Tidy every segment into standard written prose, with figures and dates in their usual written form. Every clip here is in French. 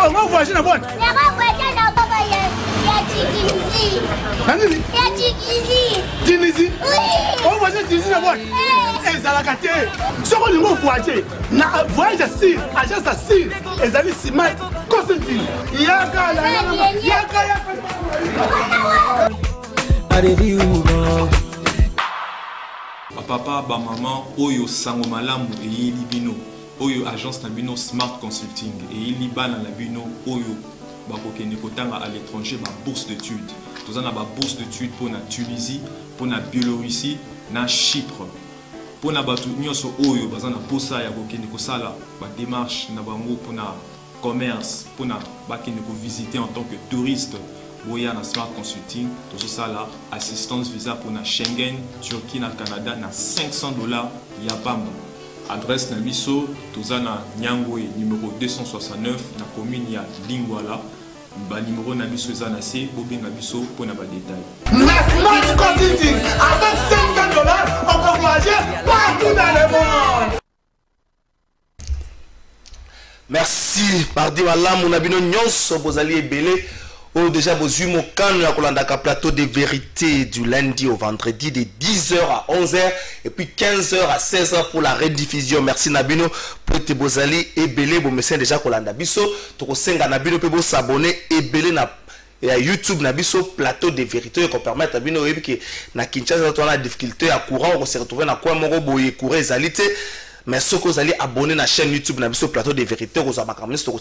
on va voyager dans la boîte. Tunisie? Oui. On va voyager Tunisie dans la boîte. Et ça la gâté. Si on veut voyager, voyage assis, agence assis, et ça dit si mal, consentir. Yaka. Papa, ba maman, oyo sango malamu et yeli bino, oyo agence na bino Smart Consulting et yeli bana na bino oyo bakoke nekotanga à l'étranger ba bourse d'études. Tous na ba bourse d'études pour na Tunisie, pour na Biélorussie, na Chypre. Pour na batu nyonso oyo bazana posa ya koke nekosala ba démarche na bango pour na commerce, pour na bakene ko visiter en tant que touriste. Boya na Smart Consulting, tout ça là, assistance visa pour na Schengen, Turquie, na Canada, na $500 Yapamba. Adresse na biso, tout ça na Nyangwe, numéro 269, na commune ya Lingwala. Ba numéro na biso za na C, bobenga biso pour na ba détail. Na Smart Consulting, avec $500, on peut voyager partout dans le monde. Merci, pardi wala mon abino nyonso bozali ebele. Oh, déjà, vous avez mon plateau de vérité du lundi au vendredi de 10h à 11h et puis 15h à 16h pour la rediffusion. Merci Nabino pour te bozali et belé. Vous me sentez déjà Kolanda Biso. Toko senga Nabino pour vous abonner et belé na YouTube Nabiso plateau de vérité qui permet à Nabino que na Kinshasa on a difficulté à courant on se retrouve na quoi moro boye courir zalité. Mais ce que vous allez abonner à la chaîne YouTube Nabiso plateau de vérité vous avez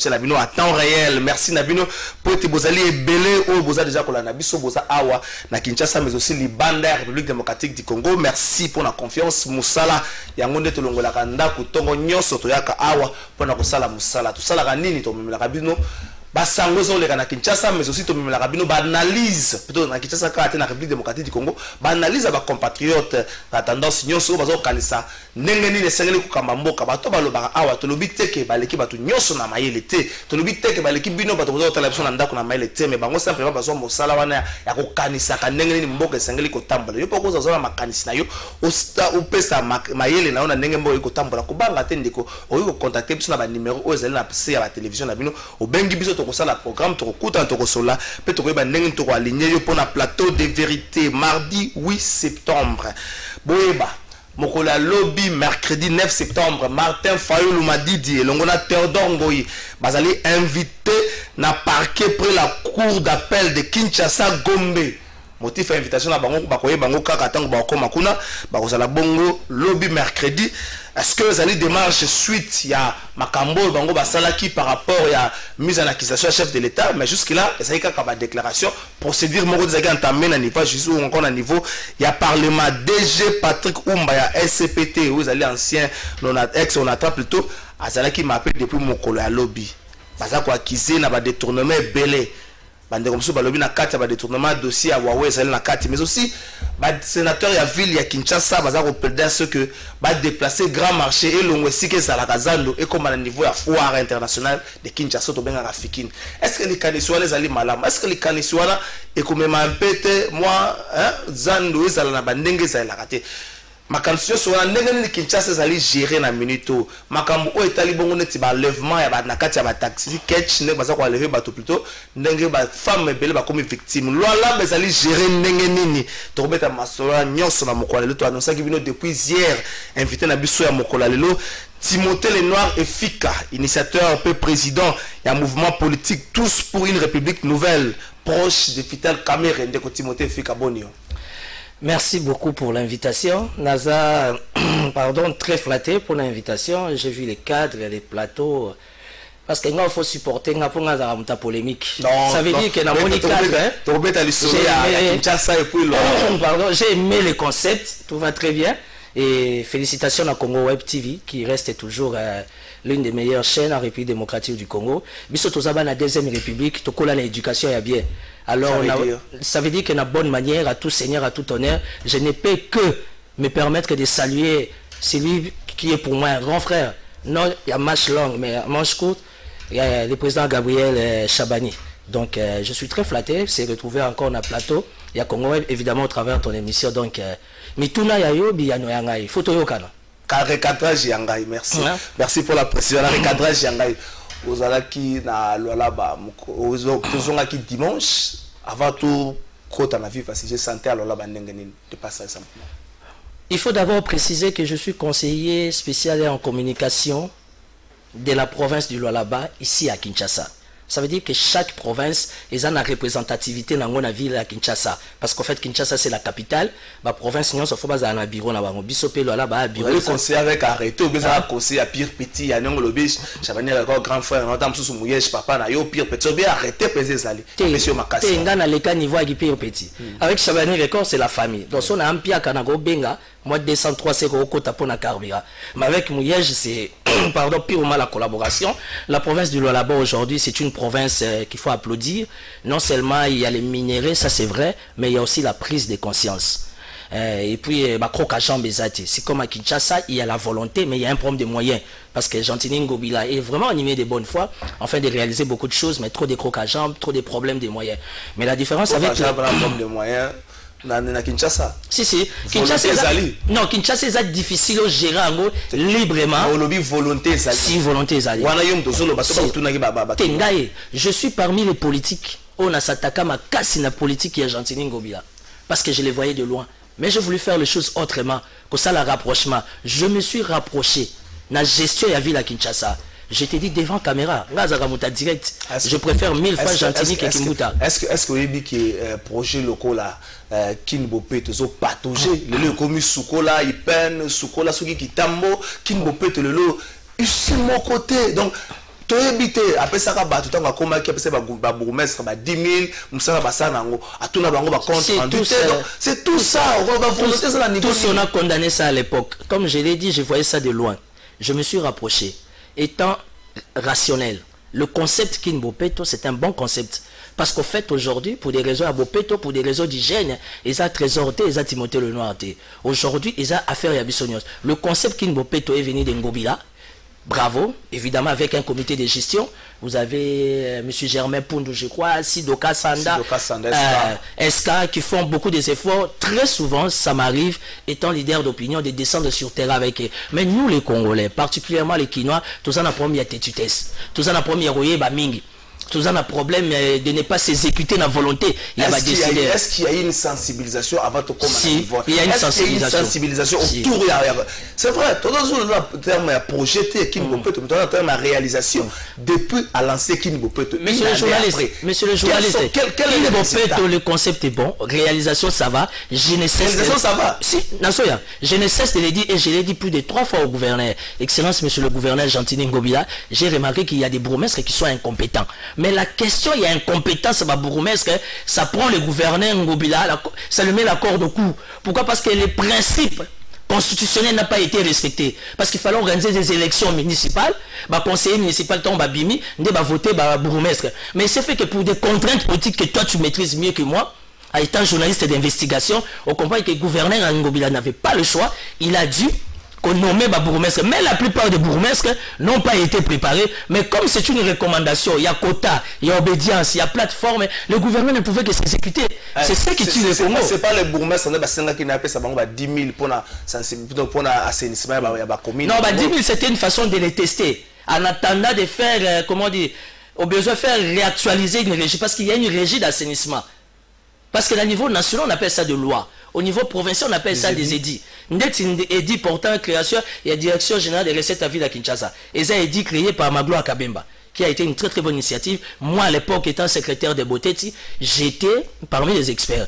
Nabino à temps réel. Merci Nabino pour te bozali et belé ou boza déjà pour la Nabiso boza awa na Kinshasa mais aussi Libanda République démocratique du Congo. Merci pour la confiance Musala yangonde to longola kanda kutongo nyonso to yaka awa pour na kosala musala tout ça la nini to memela kabino basango zo le kana Kinshasa mais aussi to memela kabino ba analyse plutôt na Kinshasa ka na République démocratique du Congo ba analyse ba compatriotes la tendance nyonso bazo kanisa ndenge nini esengeli kokamba mboka bato balobaka awa tolobi teke baleki bato nyonso na mayele te tolobi teke baleki bino bato bozo tala biso na ndako na mayele te mais bango simplement bazo mosala wana ya kokanisa ka ndenge nini mboka esengeli kotambola yo poko zo na makanisi na yo opesa mayele na yo na ndenge mboka kotambola kobanga te ndiko oyo ko contacter biso na ba numéro oyo ezali na PC ya ba télévision na bino obengi biso to kosala programme to kokuta to kosola pe to koyeba ndenge to ko aligner yo pona plateau de vérité mardi 8 septembre boyeba Mokola lobby mercredi 9 septembre Martin Fayulu Madidi et Longona Théodore Ngoyi bazali invité na parquet près la cour d'appel de Kinshasa Gombe. Motif invitation na bango bakoye bango kaka tango bakoma kuna bakozala bongo lobby mercredi. Est-ce que vous allez démarche suite il y a makambo bango basalaki par rapport à mise en accusation à chef de l'État mais jusque là ça y a déclaration procédure moko zaki entamé na niveau juste ou encore na niveau il y a parlement DG Patrick Oumba ya SCPT vous allez ancien ex on attend plutôt azalaki m'appelle depuis mokolo ya lobby baza ko accuser na ba détournement belé bande comme ça balobi na kati ba détournement dossier à Huawei zali na kati mais aussi ba sénateur ya ville ya Kinshasa baza ko plaider ce que ba déplacer grand marché et longwesi ke zala kazando et comme à niveau ya foire internationale de Kinshasa to benga Rafikine. Est-ce que les canisiwala les ali malam est-ce que les canisiwala et comme m'empete moi hein zando ezala na bandenge zala kate makambo so na ndenge ni Kinshasa zali gérer na minuto makambo o etali bongo neti ba lèvement ya ba na kati ya ba taxi catch ne baza ko lever bato plutôt ndenge ba femme belle ba comme victime lola bezali gérer ndenge nini to kobeta masola nyonso na mokola lelo to annoncer ki bino depuis hier invité na biso ya mokola lelo Timothée Lenoir et Fika initiateur peu président et un mouvement politique tous pour une république nouvelle proche de Vital Kamerhe ndeko Timothée Fika Bonio. Merci beaucoup pour l'invitation. Naza, pardon, très flatté pour l'invitation. J'ai vu les cadres, les plateaux. Parce qu'il faut supporter une polémique. Non, ça veut dire qu'il y a un cadre. J'ai aimé les concepts, tout va très bien. Et félicitations à Congo Web TV qui reste toujours l'une des meilleures chaînes en République démocratique du Congo. Biso tozaba na deuxième république, tokola na éducation ya bien. Alors ça veut dire que na bonne manière, à tout seigneur, à tout honneur, je ne peux que me permettre de saluer celui qui est pour moi un grand frère. Non, il y a marche longue, mais manche courte, il y a le président Gabriel Chabani. Donc je suis très flatté, c'est retrouvé encore dans le plateau. Il y a Congo Web, évidemment au travers de ton émission. Donc Mituna Yayobi Yano Yangai, photo Yokana. Recadrage Yangai, merci. Merci pour la précision. Recadrage Yangai. ozalaki na Lualaba ozongaki dimanche avant tout kota na vie facile j'ai senti à Lualaba ndenge nini de passer simplement. Il faut d'abord préciser que je suis conseiller spécial en communication de la province du Lualaba ici à Kinshasa. Ça veut dire que chaque province est en représentativité dans la ville à Kinshasa. Parce qu'en fait, Kinshasa, c'est la capitale. La province, il faut pas un bureau. Vous avez conseillé avec arrêté, ou bien conseillé à Pire Petit, il y a un lobby, j'avais un grand frère, un sous mouillage, papa, n'a eu Pire Petit, bien arrêté, peser ça. Monsieur Makassi. T'es dans les cas niveau avec Pire Petit. Avec Chabani Record, c'est la famille. Donc, on a un Pia Kanago Benga, moi 203 c'est au côté pour la carburant. Mais avec Mouillage, c'est, pardon, purement la collaboration. La province du Lualaba aujourd'hui, c'est une province qu'il faut applaudir. Non seulement il y a les minéraux, ça c'est vrai, mais il y a aussi la prise de conscience. Et puis, c'est comme à Kinshasa, il y a la volonté, mais il y a un problème de moyens. Parce que Gentini Ngobila est vraiment animé de bonne foi, afin de réaliser beaucoup de choses, mais trop de crocs à jambes, trop de problèmes de moyens. Mais la différence avec... un problème de moyens. Na Kinshasa. Si. Kinshasa non, Kinshasa est difficile à gérer librement. Volonté si volonté zali. Je suis parmi les politiques. On a s'attaqué à casse na politique et Gentini Ngobila. Parce que je les voyais de loin. Mais j'ai voulu faire les choses autrement. Que ça, le rapprochement. Je me suis rapproché. La gestion de la ville à Kinshasa. Je t'ai dit devant caméra, direct. Je préfère 1000 fois Gentini que Kimbuta. Est-ce que vous avez dit que projet local là, Kinbopé, tu as patogé, le commis Soukola, il peine, Soukola, Souki Kitambo, Kinbopé, le lot, ici mon côté. Donc, tu as habité, après ça, tu as comment qui a passé par bourgmestre, 10 000, Moussa Bassanango, à tout le monde, c'est tout ça. Tous on a condamné ça à l'époque. Comme je l'ai dit, je voyais ça de loin. Je me suis rapproché. Étant rationnel, le concept Kinbopeto, c'est un bon concept. Parce qu'au fait, aujourd'hui, pour des raisons à Bopeto, pour des raisons d'hygiène, ils ont Trésorté, ils ont Timothée le Noir. Aujourd'hui, ils ont affaire à Bissonios. Le concept Kinbopeto est venu d'Ngobila. Bravo, évidemment avec un comité de gestion. Vous avez M. Germain Poundou, je crois, Sidoka Sanda, Eska, qui font beaucoup d'efforts. Très souvent, ça m'arrive, étant leader d'opinion, de descendre sur terrain avec eux. Mais nous, les Congolais, particulièrement les Kinois, tous en a promis à tétutesse. Tous en a promis à Royer Bamingi. Tous en a problème de ne pas s'exécuter la volonté. Est-ce qu'il y a une sensibilisation avant de commencer? Si, il y a une sensibilisation autour. C'est vrai, tout le terme à projeter Kinbopeto, tout le terme à réalisation depuis à lancer Kinbopeto. Monsieur le journaliste, Kinbopeto, le concept est bon, réalisation ça va, je ne cesse de le dire et je l'ai dit plus de 3 fois au gouverneur. Excellence, monsieur le gouverneur Gentini Ngobila, j'ai remarqué qu'il y a des bourgmestres qui sont incompétents. Mais la question, il y a incompétence à bourgmestre, ça prend le gouverneur Ngobila, ça lui met la corde au cou. Pourquoi? Parce que les principes constitutionnels n'ont pas été respectés. Parce qu'il fallait organiser des élections municipales, conseiller municipal tombe à Bimi, voter bourgmestre. Mais c'est fait que pour des contraintes politiques que toi tu maîtrises mieux que moi, étant journaliste d'investigation, on comprend que le gouverneur Ngobila n'avait pas le choix, il a dû nommer bourgmestre. Mais la plupart des bourgmestres n'ont pas été préparés. Mais comme c'est une recommandation, il y a quota, il y a obédience, il y a plateforme, le gouvernement ne pouvait que s'exécuter. C'est ça qui tue le Congo. C'est pas le bourgmestre qui n'a pas ça 10 000 pour l'assainissement de la commune. Non, 10 000 c'était une façon de les tester. En attendant de faire, comment dire, au besoin de faire réactualiser une régie. Parce qu'il y a une régie d'assainissement. Parce qu'à niveau national, on appelle ça de loi. Au niveau provincial, on appelle ça des édits. Édits portant création et direction générale des recettes à ville à Kinshasa. Et ça édit créé par Maglo Akabemba, qui a été une très très bonne initiative. Moi, à l'époque, étant secrétaire de Boteti, j'étais parmi les experts.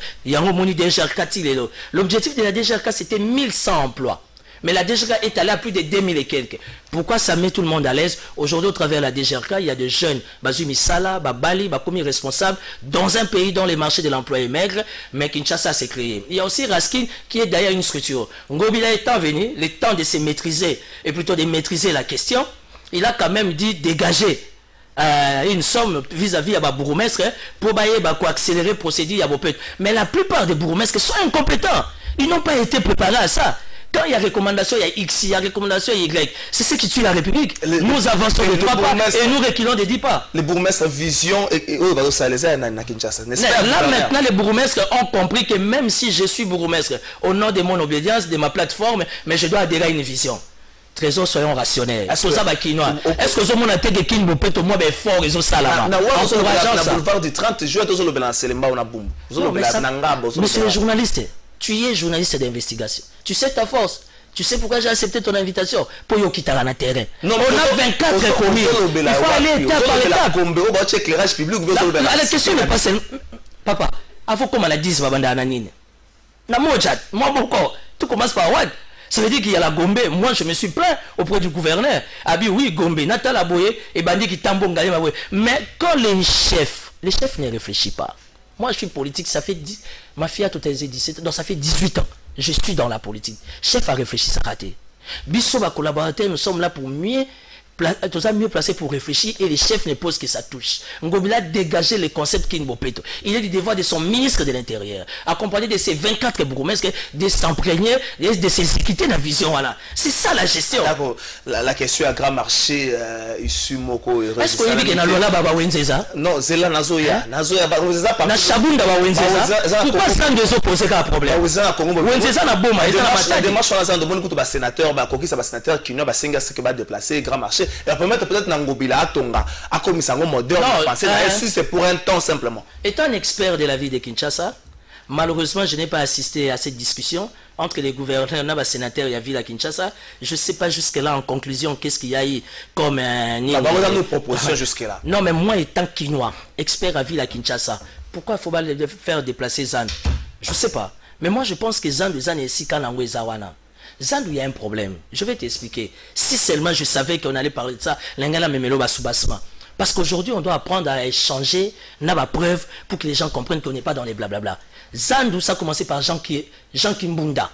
L'objectif de la DGRK, c'était 1100 emplois. Mais la DGRK est allée à plus de 2000 et quelques. Pourquoi ça met tout le monde à l'aise? Aujourd'hui, au travers de la DGRK, il y a des jeunes, Bazumi Sala, Bali, commis responsable, dans un pays dont les marchés de l'emploi est maigre, mais Kinshasa s'est créé. Il y a aussi Raskin, qui est d'ailleurs une structure. Ngobila étant venu, le temps de se maîtriser, et plutôt de maîtriser la question, il a quand même dit dégager une somme vis-à-vis à bourgmestre pour accélérer le procédé à Bopet. Mais la plupart des bourgmestres sont incompétents. Ils n'ont pas été préparés à ça. Quand il y a recommandation, il y a X, il y a recommandation, il y a Y. C'est ce qui tue la République. Nous avançons de 3 pas et nous reculons de 10 pas. Les bourgmestres vision et na Kinshasa. Là maintenant, les bourgmestres ont compris que même si je suis bourgmestre, au nom de mon obédience, de ma plateforme, mais je dois adhérer à une vision. Trésor, soyons rationnels. Est-ce que ça va quinoa? Est-ce que on a été que kin bopé to moi ben fort ils ont ça là. Na boulevard du 30 juin to le bela selemba on a boum. Monsieur le journaliste, tu es journaliste d'investigation. Tu sais ta force. Tu sais pourquoi j'ai accepté ton invitation? Pour Yokitara na terrain. On a 24 communes. Il faut aller étape par étape. La question n'est pas celle. Papa, avant qu'on m'a dit babanda ananine. Na mojat, moi pourquoi? Tout commence par what? Ça veut dire qu'il y a la Gombe. Moi, je me suis plaint auprès du gouverneur. Abi, oui, Gombe, Natala Boye, et Bandi qui tambon galé ma boye. Mais quand les chefs ne réfléchissent pas. Moi, je suis politique, ça fait 10. Ma fille a tout 17 ans, donc ça fait 18 ans. Je suis dans la politique. Chef a réfléchi, ça a raté. Bissot, ma collaborateur, nous sommes là pour mieux placé pour réfléchir et les chefs ne posent que sa touche. Ngobila a dégagé le concept Kinbopeto. Il est du devoir de son ministre de l'Intérieur, accompagné de ses 24 bourgmestres, de s'imprégner, de s'exécuter la vision. Voilà. C'est ça la gestion. La question à grand marché, issu Moko. Est-ce qu'on dit que Nalola Baba Wenzeza? Non, c'est là Nazoya. Nazoya Baba Wenzeza. Na Chabunda Baba Wenzeza. Pourquoi ça ne se pose qu'un problème? Wenzeza na Boma. La démarche, on a un bon coup de sénateur, sénateur qui n'a senga ce qui va déplacer grand marché. Et permettre peut-être Nangobila à Tonga, à comme ça, moderne, si c'est pour un temps simplement. Étant un expert de la vie de Kinshasa, malheureusement, je n'ai pas assisté à cette discussion entre les gouverneurs, les sénateurs et la ville à Kinshasa. Je ne sais pas jusque-là, en conclusion, qu'est-ce qu'il y a eu comme un... On va nous propositions jusque-là. Non, mais moi, étant Kinois, expert à ville à Kinshasa, pourquoi il faut pas faire déplacer Zan? Je ne sais pas. Mais moi, je pense que Zan est ici quand on est Zawana. Zandou, il y a un problème. Je vais t'expliquer. Si seulement je savais qu'on allait parler de ça, l'ingala me melo basoubasma. Parce qu'aujourd'hui, on doit apprendre à échanger, n'a pas preuve pour que les gens comprennent qu'on n'est pas dans les blablabla. Zandou, ça a commencé par Jean Kimbunda.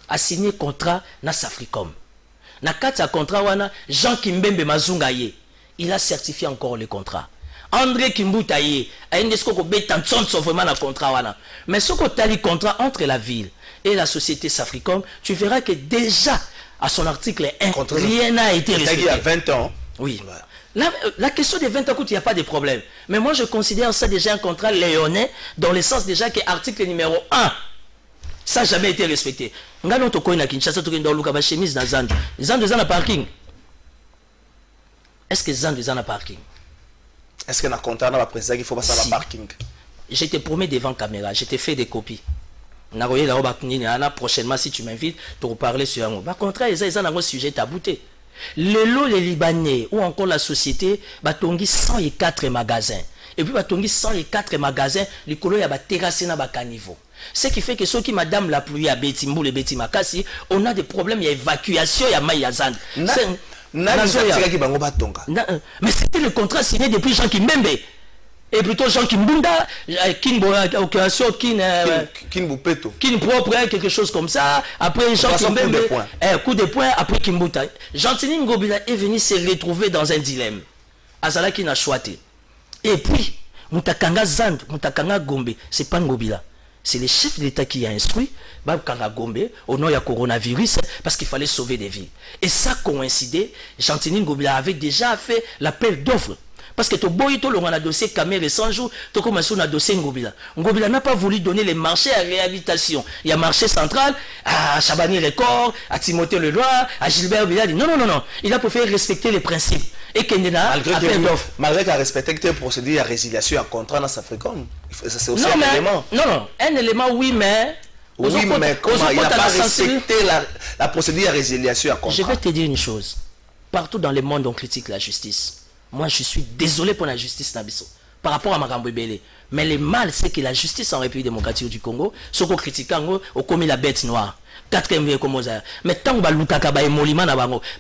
A signé contrat na Safricom. Na kata contrat wana Jean Kimbembe Mazungaye. Il a certifié encore le contrat. André Kimbutaye a une esco ko vraiment na contrat wana. Mais ce qu'on t'a dit contrat entre la ville et la société Safricom, tu verras que déjà à son article 1, rien n'a été respecté. Il y a 20 ans. Oui. La question des 20 ans, il n'y a pas de problème. Mais moi, je considère ça déjà un contrat léonais, dans le sens déjà que article numéro 1, ça n'a jamais été respecté. Nga non toko na Kinshasa to kendo luka ba chemise na Zand. Zand na parking. Est-ce que Zand na parking? Est-ce que na contrat na président il faut pas ça la parking? Je te promets devant caméra, je t'ai fait des copies. Prochainement, si tu m'invites, pour parler sur un contrat, ils ont un sujet tabouté. Les Libanais ou encore la société, batongi 104 magasins. Et puis batongi 104 magasins, les colos y a terrassé na caniveau. Ce qui fait que ceux qui madame la pluie à Betimbo et Betimakasi, on a des problèmes, il y a évacuation, il y a Mayazan. Mais c'était le contrat signé depuis Jean Kimbembe. Et plutôt Jean Kimbunda, Kin propre, quelque chose comme ça. Après Jean Kimbembe, coup de poing, après Kimbuta. Jean-Tini Ngobila est venu se retrouver dans un dilemme. Azala qui n'a choisi. Et puis, Moutakanga Zand, Moutakanga Gombe, c'est pas Ngobila. C'est le chef de l'État qui a instruit Babkanga Gombe au nom du coronavirus parce qu'il fallait sauver des vies. Et ça coïncidait, Jean-Tini Ngobila avait déjà fait l'appel d'offres. Parce que on a dossier Kamere 100 jours, tu commences à dossier Ngobila. Ngobila n'a pas voulu donner les marchés à réhabilitation. Il y a marché central, à Chabani Record, à Timothée Leloir, à Gilbert Bilal. Non. Il a préféré respecter les principes. Et qu'il y a malgré qu'il a respecté le procédure à résiliation à contrat dans Safricom. C'est aussi un élément. Non. Un élément, oui, mais. Oui, mais comment il n'a pas respecté la procédure à résiliation à contrat. Je vais te dire une chose. Partout dans le monde, on critique la justice. Moi, je suis désolé pour la justice Nabiso par rapport à Magambo Ebele. Mais le mal, c'est que la justice en République démocratique du Congo, ce qu'on critique, on commet la bête noire. 4e comme ça. Mais tant que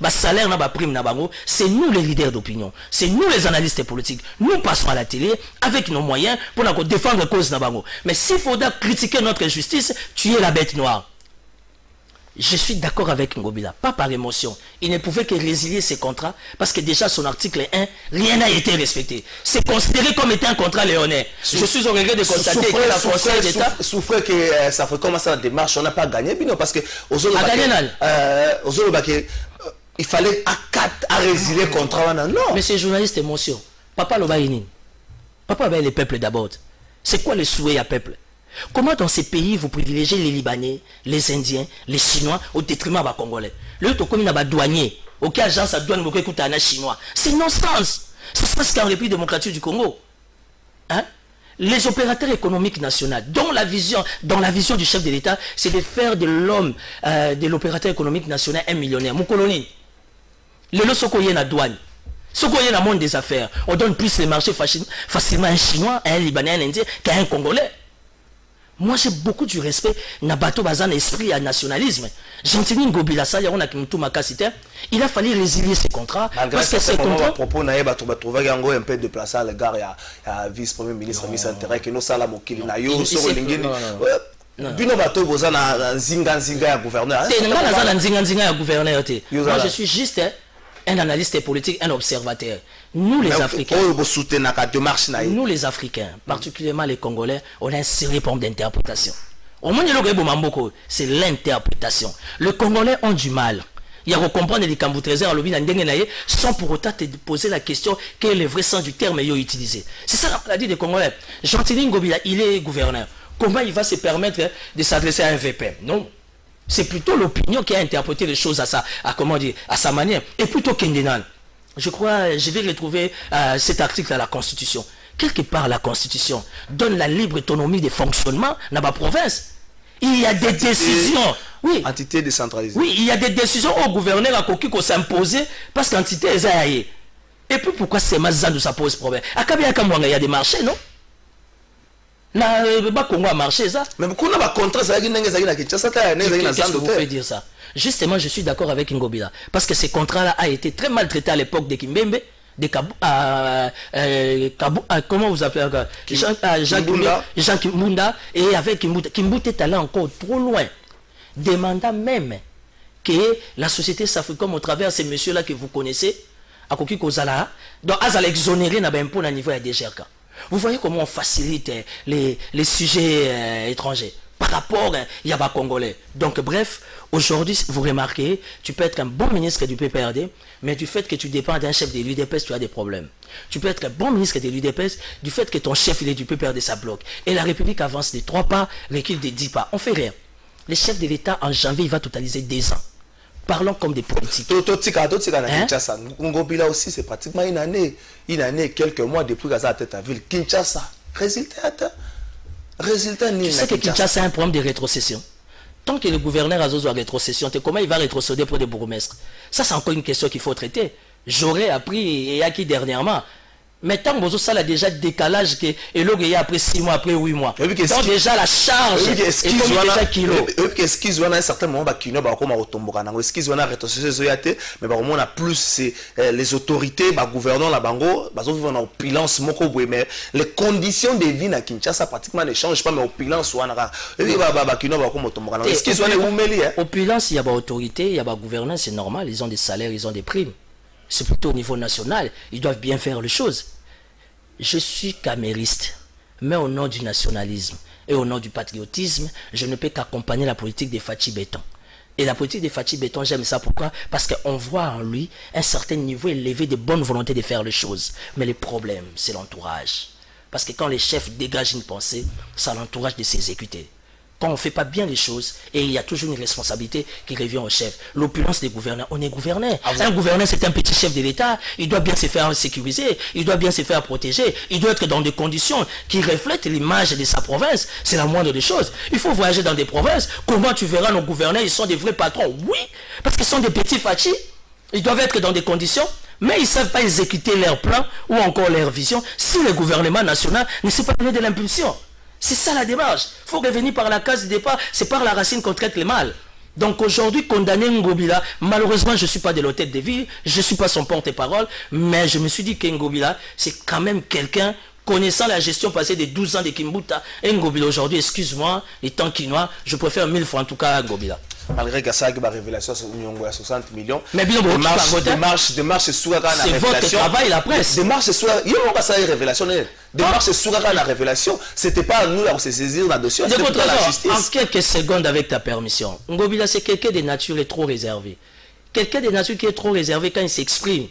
salaire, prime, c'est nous les leaders d'opinion. C'est nous les analystes politiques. Nous passons à la télé avec nos moyens pour défendre la cause Nabango. Mais s'il faudra critiquer notre justice, tu es la bête noire. Je suis d'accord avec Ngobila, pas par émotion. Il ne pouvait que résilier ses contrats parce que déjà son article 1, rien n'a été respecté. C'est considéré comme étant un contrat léonais. Je suis au regret de constater que la Conseil d'État souffrait que ça fait commencer la démarche, on n'a pas gagné, parce que il fallait à résilier le contrat. Non. Mais c'est journaliste émotion. Papa Lobaïni. Papa avait le peuple d'abord. C'est quoi le souhait à peuple? Comment dans ces pays vous privilégiez les Libanais, les Indiens, les Chinois au détriment des Congolais? Le comme il y a des douaniers, aucune agence à douane qui écoute un Chinois. C'est non-sens. C'est ce qu'en République démocratique du Congo. Hein? Les opérateurs économiques nationaux, dont la vision du chef de l'État, c'est de faire de l'homme, de l'opérateur économique national, un millionnaire. Mon colonie, le Sokoye na douane, Sokoye na monde des affaires, on donne plus les marchés facilement à un Chinois, à un Libanais, à un Indien qu'à un Congolais. Moi j'ai beaucoup du respect na bateau bazan esprit à nationalisme. Gentini Ngobila ça y a on a tout ma casité. Il a fallu résilier ces contrats parce que ces contrats propos na yeba to trouver yango un peu déplacé à l'égard ya vice premier ministre ministre intérêt que no sala mokili na yo so lingeni. Bino bateau bozana nzinga ya gouverneur. Té nga na nzinga ya gouverneur té. Moi je suis juste un analyste politique, un observateur. Nous les Africains, particulièrement les Congolais, on a un sérieux problème d'interprétation. Au moins, c'est l'interprétation. Les Congolais ont du mal. Il y a à comprendre les Camboutrésers sans pour autant te poser la question quel est le vrai sens du terme utilisé. C'est ça la maladie des Congolais. Gentini Ngobila, il est gouverneur. Comment il va se permettre de s'adresser à un VPM? Non. C'est plutôt l'opinion qui a interprété les choses à sa manière. Et plutôt Kendenan. Je crois, je vais retrouver cet article à la Constitution. Quelque part, la Constitution donne la libre autonomie de fonctionnement dans ma province. Il y a des décisions. Oui. Entité décentralisée. Oui, il y a des décisions au gouverneur à Koki qu'on s'imposer parce qu'entité est aillée. Et puis pourquoi c'est Mazan ça pose problème? À Kabia Kamwanga, il y a des marchés, non? Congo a marché ça. Mais pourquoi on a contrat ça qu'est-ce que vous fait dire ça? Justement, je suis d'accord avec Ngobila parce que ce contrat-là a été très maltraité à l'époque de Kimbembe, de comment vous appelez Jean Kimbunda, et avec Kimbouta est allé encore trop loin, demandant même que la société s'Africom au travers de ces messieurs-là que vous connaissez, à Koki Kozala, donc à exonérer n'a pas un niveau à DGRK. Vous voyez comment on facilite les sujets étrangers par rapport il y a pas Congolais. Donc bref, aujourd'hui, vous remarquez, tu peux être un bon ministre du PPRD, mais du fait que tu dépends d'un chef de l'UDPS, tu as des problèmes. Tu peux être un bon ministre de l'UDPS, du fait que ton chef il est du PPRD, ça bloque. Et la République avance de 3 pas, recule de 10 pas. On fait rien. Le chef de l'État, en janvier, il va totaliser 2 ans. Parlons comme des politiques. Kinshasa. Ngobila aussi, c'est pratiquement une année, quelques mois depuis qu'il a tête à ville. Kinshasa, résultat ni. Tu sais que Kinshasa a un problème de rétrocession. Tant que le gouverneur a besoin de rétrocession, comment il va rétrocéder pour des bourgmestres? Ça, c'est encore une question qu'il faut traiter. J'aurais appris et acquis dernièrement. Mais tant que ça a déjà décalage que et là il y a après 6 mois, après 8 mois. Donc déjà la charge est déjà kilo. Excuse moi à un certain moment kino ba comme otomboka nango excuse moi rétrocession yoate mais ba on a plus c'est les autorités ba gouvernants la bango ba vivre en opulence moko boye mais les conditions de vie na Kinshasa pratiquement ne changent pas mais opulence wana et ba kino ba comme otomboka nango excuse moi umeli opulence il y a ba autorité, il y a ba gouvernance, c'est normal, ils ont des salaires, ils ont des primes. C'est plutôt au niveau national, ils doivent bien faire les choses. Je suis camériste, mais au nom du nationalisme et au nom du patriotisme, je ne peux qu'accompagner la politique des Fachi Béton. Et la politique des Fachi Béton, j'aime ça. Pourquoi? Parce qu'on voit en lui un certain niveau élevé de bonne volonté de faire les choses. Mais le problème, c'est l'entourage. Parce que quand les chefs dégagent une pensée, c'est l'entourage de s'exécuter. Quand on ne fait pas bien les choses, et il y a toujours une responsabilité qui revient au chef. L'opulence des gouverneurs, on est gouverneur. Un gouverneur, c'est un petit chef de l'État. Il doit bien se faire sécuriser, il doit bien se faire protéger, il doit être dans des conditions qui reflètent l'image de sa province. C'est la moindre des choses. Il faut voyager dans des provinces. Comment tu verras nos gouverneurs, ils sont des vrais patrons? Oui, parce qu'ils sont des petits fachis. Ils doivent être dans des conditions, mais ils ne savent pas exécuter leur plan ou encore leur vision si le gouvernement national ne s'est pas donné de l'impulsion. C'est ça la démarche. Il faut revenir par la case du départ. C'est par la racine qu'on traite les mal. Donc aujourd'hui, condamner Ngobila, malheureusement, je ne suis pas de l'hôtel de ville, je ne suis pas son porte-parole, mais je me suis dit que Ngobila, c'est quand même quelqu'un connaissant la gestion passée des 12 ans de Kimbouta. Et Ngobila aujourd'hui, excuse-moi, les temps quinois, je préfère 1000 fois en tout cas Ngobila. Malgré que ça a une révélation sur 60 millions. Mais bien, démarche sur la révélation. C'est votre travail, la presse. Démarche sur la révélation. Démarche sur la révélation. C'était pas à nous là pour se saisir la dossier. C'était plutôt la justice. En quelques secondes, avec ta permission, Ngobila, c'est quelqu'un de nature est trop réservé. Quelqu'un de nature qui est trop réservé quand il s'exprime.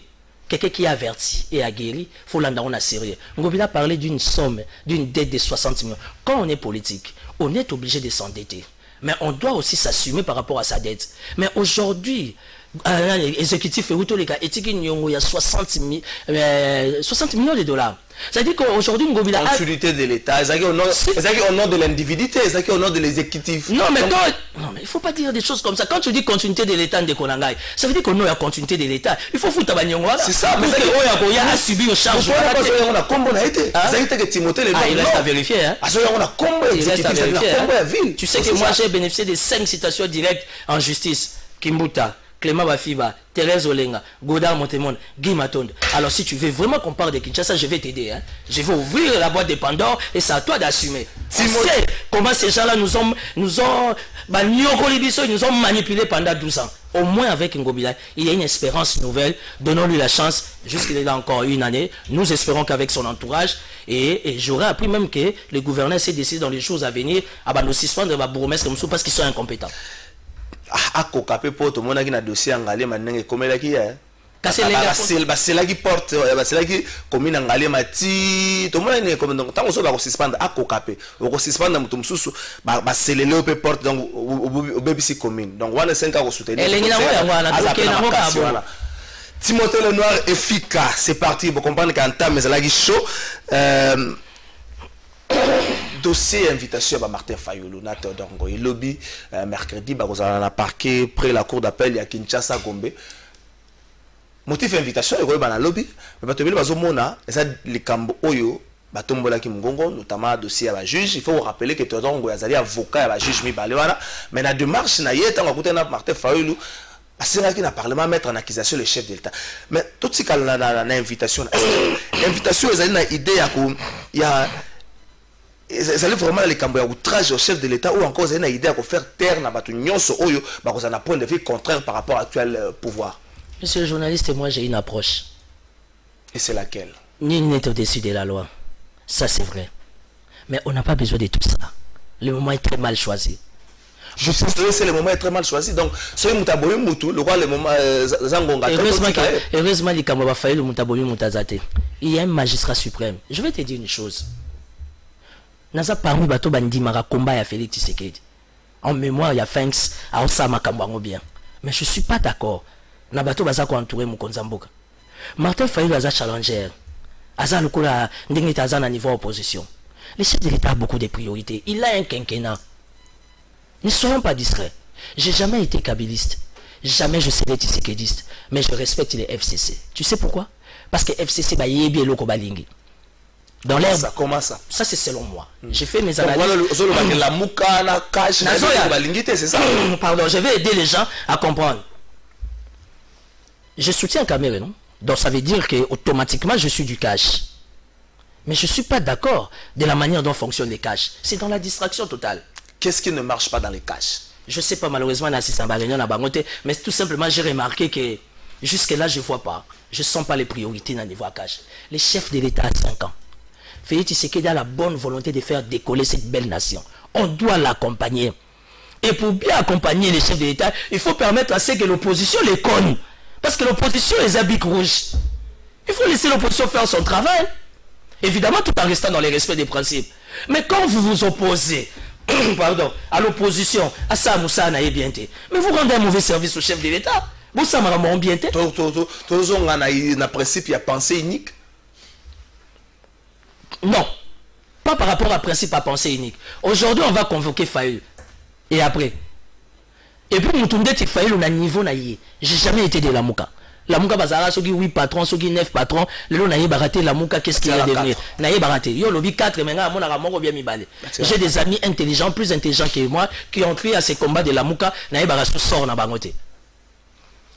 Quelqu'un qui est averti et aguerri, il faut l'en sérieux. Ngobila parlait d'une somme, d'une dette de 60 millions. Quand on est politique, on est obligé de s'endetter. Mais on doit aussi s'assumer par rapport à sa dette. Mais aujourd'hui, l'exécutif il y a 60 millions de dollars. C'est-à-dire qu'aujourd'hui, Ngobila a... L'utilité de l'État, c'est au nom de l'individualité, c'est au nom de l'exécutif. Non, mais il ne faut pas dire des choses comme ça. Quand tu dis continuité de l'État, ça veut dire qu'on a la continuité de l'État. Il faut foutre c'est ça, mais il a subi aux charges. Il reste à vérifier. Il reste à vérifier. Tu sais que moi, j'ai bénéficié de 5 citations directes en justice. Kimbuta, Clément Bafiba, Thérèse Olenga, Godard Montemone, Guy Matonde. Alors si tu veux vraiment qu'on parle de Kinshasa, je vais t'aider. Hein. Je vais ouvrir la boîte de Pandore et c'est à toi d'assumer. Tu sais comment ces gens-là nous ont manipulés pendant 12 ans. Au moins avec Ngobila, il y a une espérance nouvelle. Donnons-lui la chance. Jusqu'il est là encore une année. Nous espérons qu'avec son entourage, et j'aurais appris même que le gouverneur s'est décidé dans les jours à venir à nous suspendre bourgmestre comme ça parce qu'ils sont incompétents. Akokapé pour tout le monde qui a dossier engagé maintenant comme là qui est c'est là qui porte c'est là qui commune engagé mati tout le monde est comme donc tant qu'on va suspendre akokapé on va suspendre mutum susu c'est le peu porte donc au BBC commune donc on est 5 ans soutenir Timothée Lenoir efficace c'est parti pour comprendre qu'entame mais là qui chaud dossier invitation à Martin Fayulu na Théodore Ngoyi lobby mercredi ba kozala parquet près la cour d'appel ya Kinshasa Gombe motif invitation et ba na lobby mais bato bile bazomona eza likambo oyo batombola ki mongongo notamment dossier à la juge il faut rappeler que Théodore Ngoyi azali avocat à la juge mibale wana mais na démarche na yeta ngakute na Martin Fayulu asengaki na parlement mettre en accusation le chef de l'État mais tout ce qu'il na invitation invitation ezali na idée ya ça allait vraiment les cambouis outrage au chef de l'État ou encore une idée à faire taire na batu nyonso oyo ba ko na point de vue contraire par rapport à l'actuel pouvoir. Monsieur le journaliste, moi j'ai une approche. Et c'est laquelle? Nul n'est au-dessus de la loi. Ça c'est vrai. Mais on n'a pas besoin de tout ça. Le moment est très mal choisi. Je pense que c'est le moment est très mal choisi. Donc, ce mutabomi mutu, le roi le moment zangonga. Heureusement, les Kamaba Faye le mutabomi mutazate. Il y a un magistrat suprême. Je vais te dire une chose. Naza parmi bato bandi mara combat ya Félix Tshisekedi. En mémoire, il y a Fanks à Osama Kambango bien. Mais je ne suis pas d'accord. Na bato baza ko entourer Mukonzamboka. Martin Fayulu aza challenger. Aza lokola ndenge taza na niveau opposition. Le chef de l'État a beaucoup de priorités. Il a un quinquennat. Ne soyons pas discrets. J'ai jamais été kabyliste. Jamais je serai tshisekidiste. Mais je respecte les FCC. Tu sais pourquoi? Parce que FCC ba yebi eloko balingi. Dans l'air, comment ça? Ça c'est selon moi. J'ai fait mes analyses. La mouka, la cache, c'est ça. Pardon, je vais aider les gens à comprendre. Je soutiens Cameroun, non? Donc ça veut dire que automatiquement je suis du cash. Mais je ne suis pas d'accord de la manière dont fonctionnent les caches. C'est dans la distraction totale. Qu'est-ce qui ne marche pas dans les caches? Je ne sais pas, malheureusement, mais tout simplement j'ai remarqué que jusque là je ne vois pas. Je ne sens pas les priorités dans les voies caches. Les chefs de l'État à 5 ans. Félix Tshisekedi a la bonne volonté de faire décoller cette belle nation. On doit l'accompagner. Et pour bien accompagner les chefs de l'État, il faut permettre à ce que l'opposition les cogne. Parce que l'opposition est habits rouges. Il faut laisser l'opposition faire son travail. Évidemment, tout en restant dans les respects des principes. Mais quand vous vous opposez pardon, à l'opposition, à ça, Moussa n'a bien été. Mais vous rendez un mauvais service au chef de l'État. Moussa m'a rendu bien été. Dans principe, il y a pensée unique. Non, pas par rapport à principe à pensée unique. Aujourd'hui, on va convoquer Fayulu. Et après. Et puis, nous tournons Fayulu au niveau naïe. J'ai jamais été de la Mouka. La Mouka Bazara, ceux qui 8 patrons, ceux qui 9 patrons, le lot naïe baraté, la Mouka, qu'est-ce qu'il va devenir? Naïe baraté. Yo, lobby 4, maintenant, mon aramon bien mi balé. J'ai des amis intelligents, plus intelligents que moi, qui ont crié à ces combats de la Mouka, naïe baraté sort na bangote.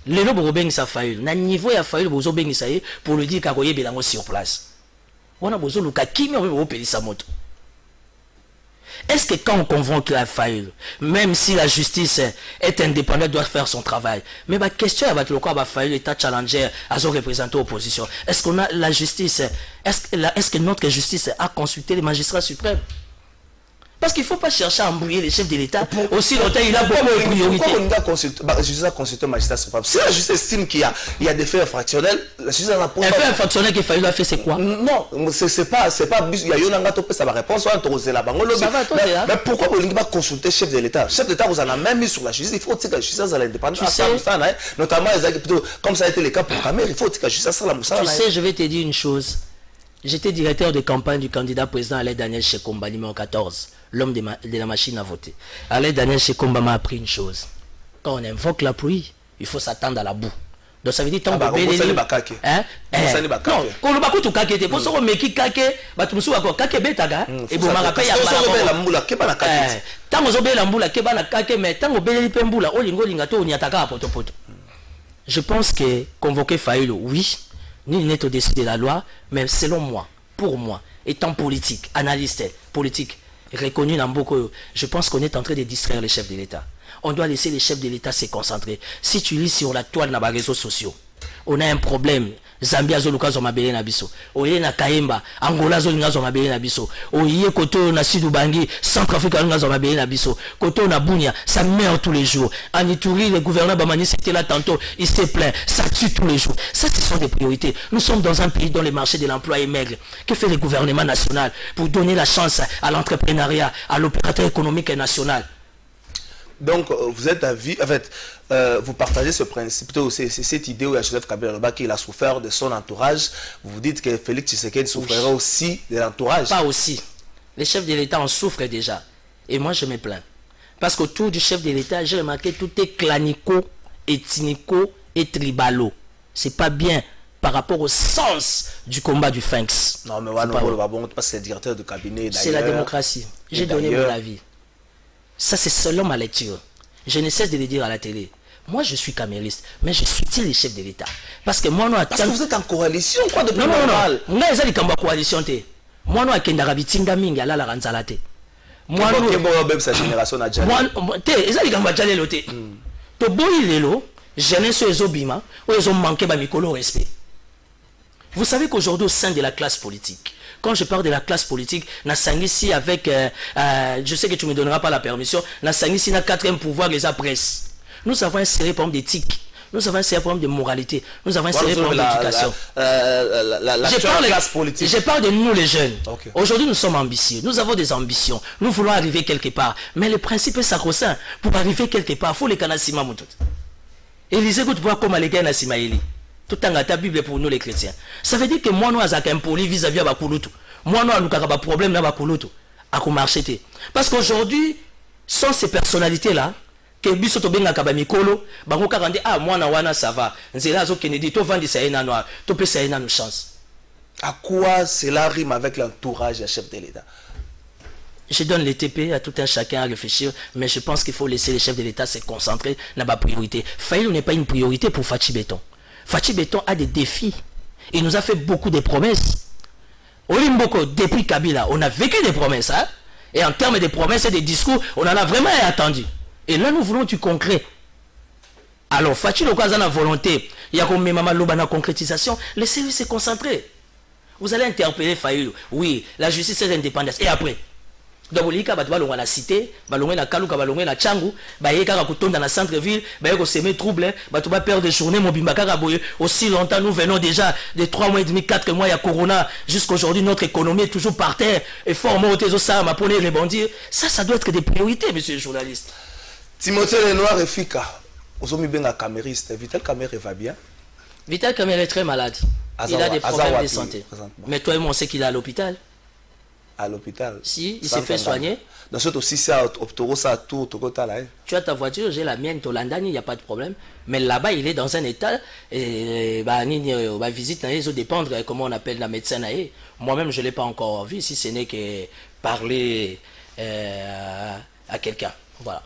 Le lot Borobeng sa Fayulu. Na niveau ya Fayulu, Bozo Beng Isaïe, pour le dire qu'Agoye Belango sur place. On a besoin de qui on peut sa moto. Est-ce que quand on convoque la Fayulu, même si la justice est indépendante, doit faire son travail, mais la question est le quoi Fayulu est challenger à son représentant opposition. Est-ce qu'on a la justice, est-ce que notre justice a consulté les magistrats suprêmes? Parce qu'il ne faut pas chercher à embrouiller les chefs de l'État. Aussi longtemps, il a beaucoup de priorités. Pourquoi on doit consulter le magistrat suprême? Si la justice estime qu'il y a des faits infractionnels, la justice en a posé. Un fait infractionnel qu'il fallait faire, c'est quoi? Non, c'est pas. Il y a eu une réponse, mais pourquoi on ne doit pas consulter le chef de l'État? Le chef de l'État, vous en a même mis sur la justice. Il faut que la justice à l'indépendance. Notamment, comme ça a été le cas pour Kamer, il faut que la justice à la Moussa. Tu sais, je vais te dire une chose. J'étais directeur de campagne du candidat président Alain Daniel Chekomba, numéro 14, l'homme de la machine à voter. Alain Daniel Chekomba m'a appris une chose. Quand on invoque la pluie, il faut s'attendre à la boue. Donc ça veut dire tant que bébé non, quand le bakou tu kakete, pour ça meki kake, ba tu musu ko kake betaga et bon mara pa ya la mbula ke bana kake. Tant ozo be la mbula ke bana kake mais tant obeli pe mbula olingo linga to ni ataka poto poto. Je pense que convoquer Fayulu, oui. Nul n'est au-dessus de la loi, mais selon moi, pour moi, étant politique, analyste politique, reconnu dans beaucoup, je pense qu'on est en train de distraire les chefs de l'État. On doit laisser les chefs de l'État se concentrer. Si tu lis sur la toile dans les réseaux sociaux, on a un problème. Zambia zoluka zo mabele na biso. Oye na Kaemba, Angola zolinga zo mabele na biso. Oye koto na Sud-Ubangi, Centrafrique zo mabele na biso. Koto na Bunia, ça meurt tous les jours. En Ituri, le gouverneur Bamani c'était là tantôt, il s'est plaint, ça tue tous les jours. Ça ce sont des priorités. Nous sommes dans un pays dont le marché de l'emploi est maigre. Que fait le gouvernement national pour donner la chance à l'entrepreneuriat, à l'opérateur économique national? Donc, vous êtes d'avis, en fait, vous partagez ce principe, cette idée où Joseph Kabila qu'il a souffert de son entourage. Vous dites que Félix Tshisekedi souffrira aussi de l'entourage. Pas aussi. Les chefs de l'État en souffrent déjà. Et moi, je me plains. Parce qu'autour du chef de l'État, j'ai remarqué tout est clanico, ethnico et tribalo. C'est pas bien par rapport au sens du combat du Finks. Non, mais c'est le directeur de cabinet. C'est la démocratie. J'ai donné mon avis. Ça, c'est selon ma lecture. Je ne cesse de le dire à la télé. Moi, je suis camériste, mais je soutiens les chefs de l'État. Parce que moi, parce que vous êtes en coalition, quoi, de non. Moi, je suis en coalition. Moi, je suis en coalition. Moi, je suis en respect. Vous savez qu'aujourd'hui, au sein de la classe politique, quand je parle de la classe politique, Nassangisi avec, je sais que tu ne me donneras pas la permission, Nassangisi n'a quatrième pouvoir les presse. Nous avons un sérieux problème d'éthique, nous avons un sérieux problème de moralité, nous avons un sérieux problème d'éducation. Je parle de nous les jeunes. Okay. Aujourd'hui nous sommes ambitieux, nous avons des ambitions, nous voulons arriver quelque part. Mais le principe est sacro-saint. Pour arriver quelque part, il faut les canasima moutout. Élisée, vous pouvez comme les gars Nassimaeli. Tout en ta Bible pour nous les chrétiens. Ça veut dire que moi, nous avons un poli vis-à-vis de Bakulutu. Moi, nous avons un problème dans Bakulutu. À marcher. Parce qu'aujourd'hui, sans ces personnalités-là, que Bisoto Benga Kabamikolo, Baroka Randi, ah, moi, Nawana, ça va. Nzela Zo Kennedy, tu vends des Saïna Noir, tu peux Saïna nos chances. À quoi cela rime avec l'entourage du chef de l'État? Je donne les TP à tout un chacun à réfléchir, mais je pense qu'il faut laisser les chefs de l'État se concentrer dans ma priorité. Fayulu n'est pas une priorité pour Fachi Béton. Fachi Béton a des défis. Il nous a fait beaucoup de promesses. Olimboko, depuis Kabila, on a vécu des promesses. Hein? Et en termes de promesses et de discours, on en a vraiment attendu. Et là, nous voulons du concret. Alors, Fachi Lokazana volonté, il y a comme Mama Lobana concrétisation, laissez-lui se concentrer. Vous allez interpeller Fayulu. Oui, la justice est indépendante. Et après? Donc, il y a la cité, la Kaluka, la Tchangou, il y a dans la centre-ville, il y a des troubles, il y a perdre des journées, aussi longtemps, nous venons déjà de 3 mois et demi, 4 mois, il y a Corona, jusqu'à aujourd'hui, notre économie est toujours par terre, et fort mort, pour les bandits. Ça doit être des priorités, monsieur le journaliste. Timothée Lenoir et Fika, vous avez mis un camériste, Vital Caméré va bien? Vital Caméré est très malade, il a des problèmes de santé. Mais toi et moi, on sait qu'il est à l'hôpital. À l'hôpital. Si, il s'est fait soigner. Dans ce aussi, c'est à tout. Tu as ta voiture, j'ai la mienne, Tolandani, il n'y a pas de problème. Mais là-bas, il est dans un état, et visite, il faut dépendre comment on appelle la médecin. Moi-même, je ne l'ai pas encore vu, si ce n'est que parler à quelqu'un. Voilà.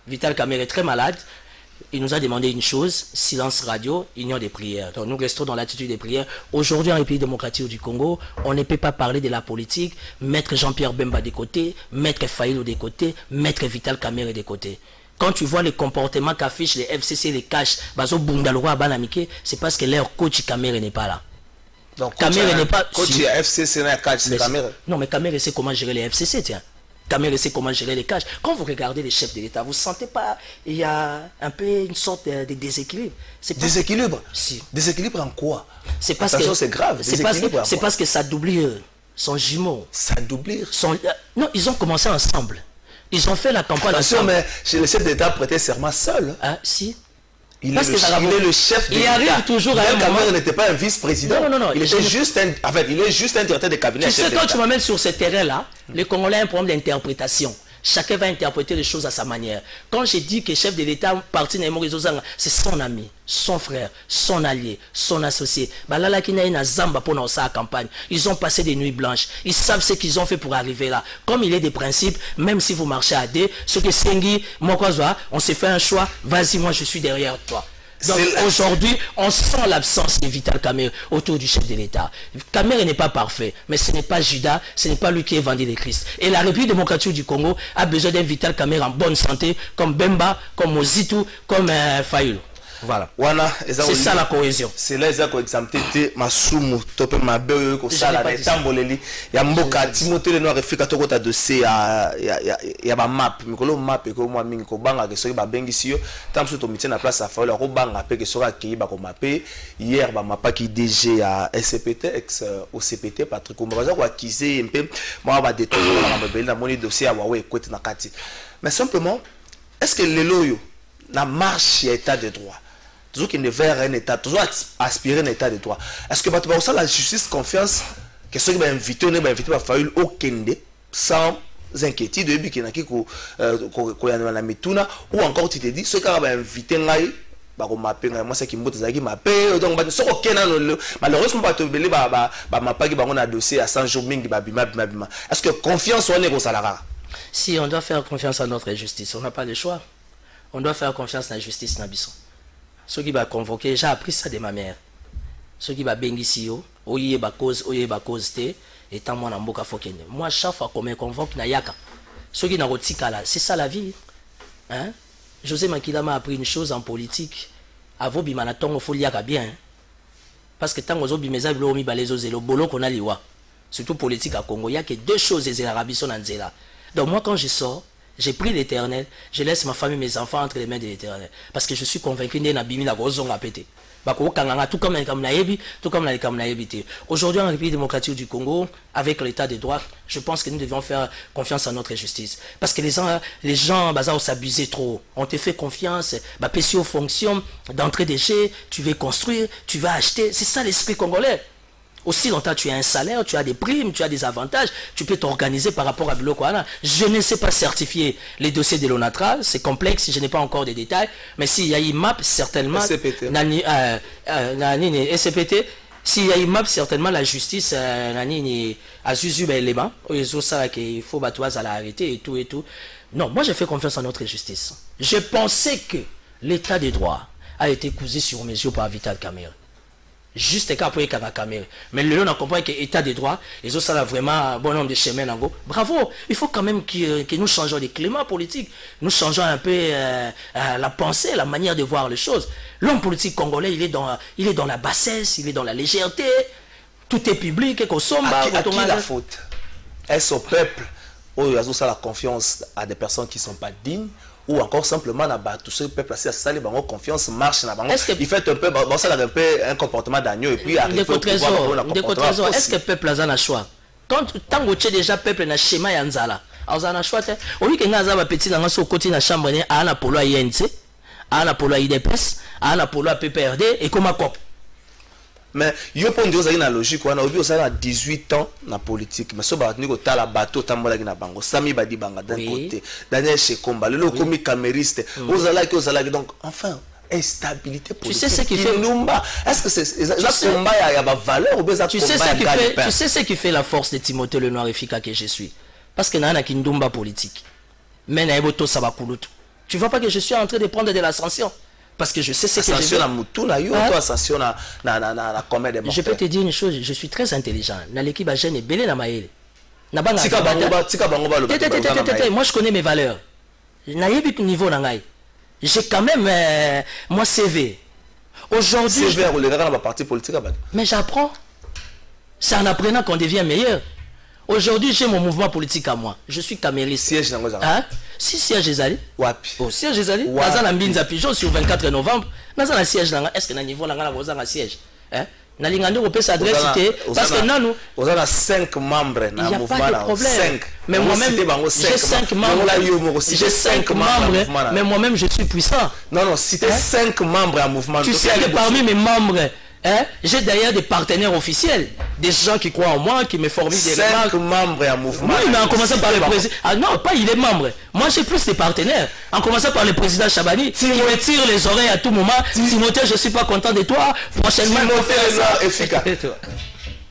Vital Kamerhe est très malade. Il nous a demandé une chose, silence radio, union des prières. Donc nous restons dans l'attitude des prières. Aujourd'hui, en République démocratique du Congo, on ne peut pas parler de la politique, mettre Jean-Pierre Bemba de côté, mettre Fayulu de côté, mettre Vital Kamerhe de côté. Quand tu vois les comportements qu'affichent les FCC, les cash, c'est parce que leur coach Kamerhe n'est pas là. Donc Kamerhe n'est pas... Coach FCC, c'est Kamerhe. Non, mais Kamerhe sait comment gérer les FCC, tiens. Camère sait comment gérer les cages. Quand vous regardez les chefs de l'État, vous ne sentez pas, il y a un peu une sorte de déséquilibre. Déséquilibre? Si. Déséquilibre en quoi? C'est parce que c'est grave. C'est parce que ça doublure son jumeau. Ça doublure? Non, ils ont commencé ensemble. Ils ont fait la campagne ensemble. Mais chez le chef d'État prêtait serment seul. Ah, si. Il est le chef de l'État. Il arrive toujours à un moment. Camère n'était pas un vice-président. Non. Il est juste un directeur de cabinet. Tu sais, quand tu m'amènes sur ce terrain-là, les Congolais ont un problème d'interprétation. Chacun va interpréter les choses à sa manière. Quand j'ai dit que le chef de l'État, parti Naïmourizozanga, c'est son ami, son frère, son allié, son associé. Balala qui n'a une zamba pour sa campagne. Ils ont passé des nuits blanches. Ils savent ce qu'ils ont fait pour arriver là. Comme il est des principes, même si vous marchez à deux, ce que Sengi, Mokozwa, on s'est fait un choix. Vas-y, moi je suis derrière toi. Donc aujourd'hui, on sent l'absence de Vital Camère autour du chef de l'État. Camère n'est pas parfait, mais ce n'est pas Judas, ce n'est pas lui qui est vendu le Christ. Et la République démocratique du Congo a besoin d'un Vital Camère en bonne santé, comme Bemba, comme Mozitu, comme Fayoulou. Voilà. C'est ça la cohésion. C'est là que l'exemple était Masumu, Topé Mabé, Kosala, Tamboleli. Il y a Mboka, Timothée Lenoir et Fika Toko dossier, il y a ma map, Mikolo map et que moi Minko Banga que soit Bengi Sio, tant que tu na place à faire le Robanga que soit accueilli par mappé. Hier ma mapa qui DG à SCPT ex OCPT Patrick Kombaza ko acquisé un peu moi va détourner la mabel na moni dossier à Huawei côté na Kati. Mais simplement est-ce que les loyaux na marche état de droit toujours qu'il ne vers un état, toujours aspirer un état de droit. Est-ce que ça la justice confiance que ceux qui sont invités, on est invité par Fayoul au Kende sans inquiétude de qui n'a qui ou encore tu te dis ceux qui ont invité ngai ba ko mapé moi c'est qui mbote zaki mapé donc ba so ko malheureusement ba to belé ba mapa ki bango na dossier à 100 jours mingi ba bima. Est-ce que confiance on est au salaire? Si on doit faire confiance à notre justice, on n'a pas le choix. On doit faire confiance à la justice Nabisson. Ceux qui va convoquer, j'ai appris ça de ma mère. Ceux qui va bengi sio, oye ba cause te, étant moi n'amboka fokene. Moi chaque fois qu'on me convoque na yaka. Ceux qui n'a rotika là, c'est ça la vie. Hein? José Makila m'a appris une chose en politique. Avo bimana tongo foliaka bien. Parce que tant que bimeza bilo mi balezo zelo bolo qu'on a liwa. Surtout politique à Congo, il y a que deux choses des Arabisson en Zela. Donc moi quand je sors, j'ai pris l'Éternel, je laisse ma famille, mes enfants entre les mains de l'Éternel. Parce que je suis convaincu qu'il y a une grosse à péter. Tout comme aujourd'hui en République démocratique du Congo, avec l'état de droit, je pense que nous devons faire confiance à notre justice. Parce que les gens s'abusaient trop. On te fait confiance, PCO fonctionne, d'entrée des jets, tu veux construire, tu vas acheter. C'est ça l'esprit congolais. Aussi longtemps tu as un salaire, tu as des primes, tu as des avantages, tu peux t'organiser par rapport à Biloko. Je ne sais pas certifier les dossiers de l'ONATRA, c'est complexe, je n'ai pas encore de détails, mais s'il y a une map, certainement, SCPT, s'il y a une map, certainement la justice a Zuzu l'élément, il faut battre à l'arrêter et tout et tout. Non, moi j'ai fait confiance à notre justice. Je pensais que l'état des droits a été cousu sur mes yeux par Vital Camère. Juste qu'après Caméra. Mais le on comprend que l'état des droits, les autres ça a vraiment un bon nombre de chemins. Bravo, il faut quand même que nous changeons de climat politique, nous changeons un peu la pensée, la manière de voir les choses. L'homme politique congolais, il est dans la bassesse, il est dans la légèreté, tout est public, et qu'on somme. À qui la faute? Est-ce au peuple où il y a la confiance à des personnes qui ne sont pas dignes? Ou encore simplement tout ce peuple assez ça les banques confiance marche il fait un peu un comportement d'agneau et puis arrive au pouvoir. Est-ce que le peuple a un choix? Tant que tu es déjà peuple na schéma yanzala a un choix. Au lieu que ngaza ba petit dans son côté na chambre ni a na polo INC a na polo IDPS a na polo PPRD et comme cop. Mais yo pour dire ça une logique on a oublié ça à 18 ans na politique mais so ba ni ko tala bateau tambola ki na bango Sami Badi Banga d'un côté Daniel Shekomba le commis camériste ozala donc enfin instabilité politique. Tu sais ce qui fait Numba est-ce que c'est la combat il y a valeur ou bien ça tu sais ce qui fait la force de Timothée Lenoir et Fika que je suis parce que na kindumba politique mais na eboto sabakulutu tu vois pas que je suis en train de prendre de l'ascension. Parce que je sais ce que je veux. Je peux te dire une chose, je suis très intelligent. Dans l'équipe à Jeanne et Belé na Maël. Moi je connais mes valeurs. Niveau j'ai quand même moi CV. Aujourd'hui. Parti politique. Mais j'apprends. C'est en apprenant qu'on devient meilleur. Aujourd'hui, j'ai mon mouvement politique à moi. Je suis camériste. Siège dans hein? Si siège Ezali. Wapi. Oh, siège Ezali. Naza na Mbinza Pigeon sur 24 novembre. Naza na siège là. Est-ce que na niveau là na na siège? Hein? Na lingande on peut s'adresser parce que non nous. On a 5 membres dans le mouvement. Il n'y a pas de problème. 5. Mais moi-même, j'ai 5 membres. J'ai 5 membres. Mais moi-même, je suis puissant. Non, non, si tu as 5 membres en mouvement. Tu sais que parmi mes membres, hein, j'ai d'ailleurs des partenaires officiels, des gens qui croient en moi, qui me fournissent des 5 membres en mouvement. Oui, mais en commençant par le président. Ah non, pas il est membre. Moi, j'ai plus de partenaires. En commençant par le président Chabani, qui me tire les oreilles à tout moment. Timothée, je ne suis pas content de toi. Prochainement, on fait ça. Efficace.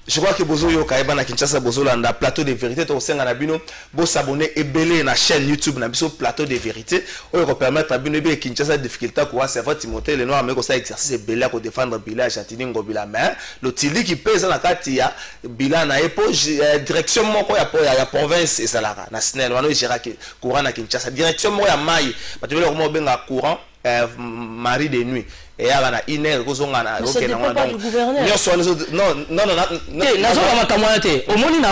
Je crois que Bozo Yo Kaiba na Kinshasa Bozo Landa plateau de vérité to senga na bino bo s'abonner et belé na chaîne YouTube na biso plateau de vérité o ko permettre bino be Kinshasa difficulté ko serveur Timothée le noir mais ko ça exercice belé ko défendre Bila Chatini Ngobila mais le tili qui pèse na kati ya Bila na epo direction moko ya province et salara na SNEL wano gérera courant na Kinshasa direction moko ya mai ba tebele ko mo benga courant Marie de nuit et il y a une heure que on a donc du gouverneur non au moins na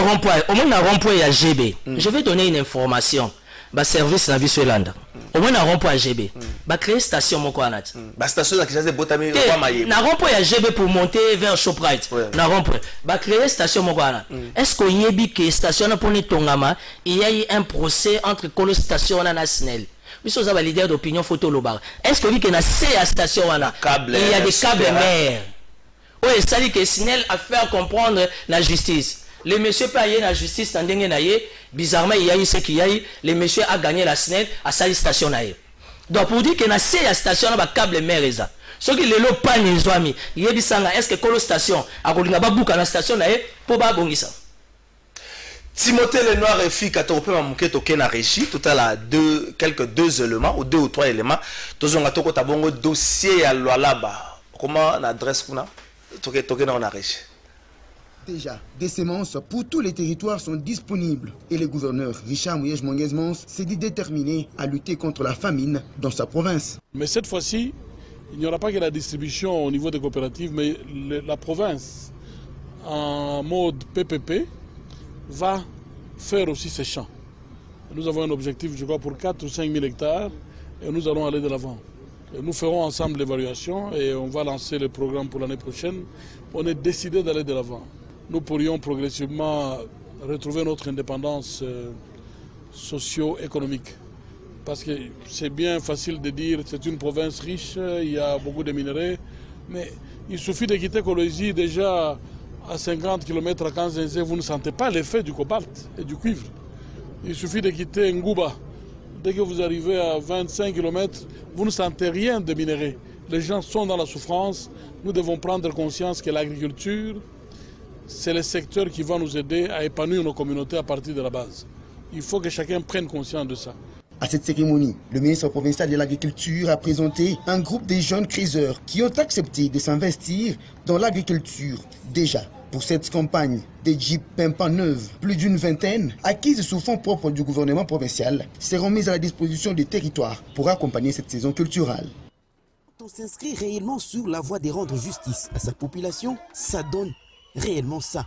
rond-point il y a GB. Je vais donner une information ba service na Visuelanda au moins na rond-point GB ba créer station moko anati ba station qui j'ai botami kwa maye na rond-point il y a GB pour monter vers Shoprite na rond-point ba créer station moko anati est-ce qu'on yebi que station na poni tongama il y a eu un procès entre Kolo station na SNEL. Nous sommes leader d'opinion photo lobar. Est-ce que vous avez à station il y a des câbles mers. Oui, ça dit que SNEL a fait comprendre la justice. Les messieurs payent la justice dans le bizarrement il y a eu ce qu'il y a eu. Les messieurs a gagné la SNEL à sa station. Donc pour dire que na à station na câble mer eza. Ce qui le lot pas les amis. Il y a dit ça est-ce que Kolo station a kolinga ba buka na station na ye pour ba bongisa. Timothée Lenoir et fille quand on peut manquer toquer na régie tout à l'heure quelques 2 éléments ou 2 ou 3 éléments tous on a toko tabongo dossier à là-bas comment l'adresse qu'on a toquer dans la régie. Déjà, des semences pour tous les territoires sont disponibles et le gouverneur Richard Mouyej-Mongez-Mons s'est dit déterminé à lutter contre la famine dans sa province. Mais cette fois-ci, il n'y aura pas que la distribution au niveau des coopératives, mais la province en mode PPP va faire aussi ses champs. Nous avons un objectif, je crois, pour 4 ou 5 000 hectares et nous allons aller de l'avant. Nous ferons ensemble l'évaluation et on va lancer le programme pour l'année prochaine. On est décidé d'aller de l'avant. Nous pourrions progressivement retrouver notre indépendance socio-économique. Parce que c'est bien facile de dire que c'est une province riche, il y a beaucoup de minerais, mais il suffit de quitter Kolwezi déjà à 50 km à Kanzenze, vous ne sentez pas l'effet du cobalt et du cuivre. Il suffit de quitter Ngouba. Dès que vous arrivez à 25 km, vous ne sentez rien de minerais. Les gens sont dans la souffrance. Nous devons prendre conscience que l'agriculture, c'est le secteur qui va nous aider à épanouir nos communautés à partir de la base. Il faut que chacun prenne conscience de ça. À cette cérémonie, le ministre provincial de l'Agriculture a présenté un groupe de jeunes criseurs qui ont accepté de s'investir dans l'agriculture. Déjà, pour cette campagne, des jeeps pimpants neuves, plus d'une vingtaine, acquises sous fonds propres du gouvernement provincial, seront mises à la disposition des territoires pour accompagner cette saison culturelle. On s'inscrit réellement sur la voie de rendre justice à sa population, ça donne réellement ça.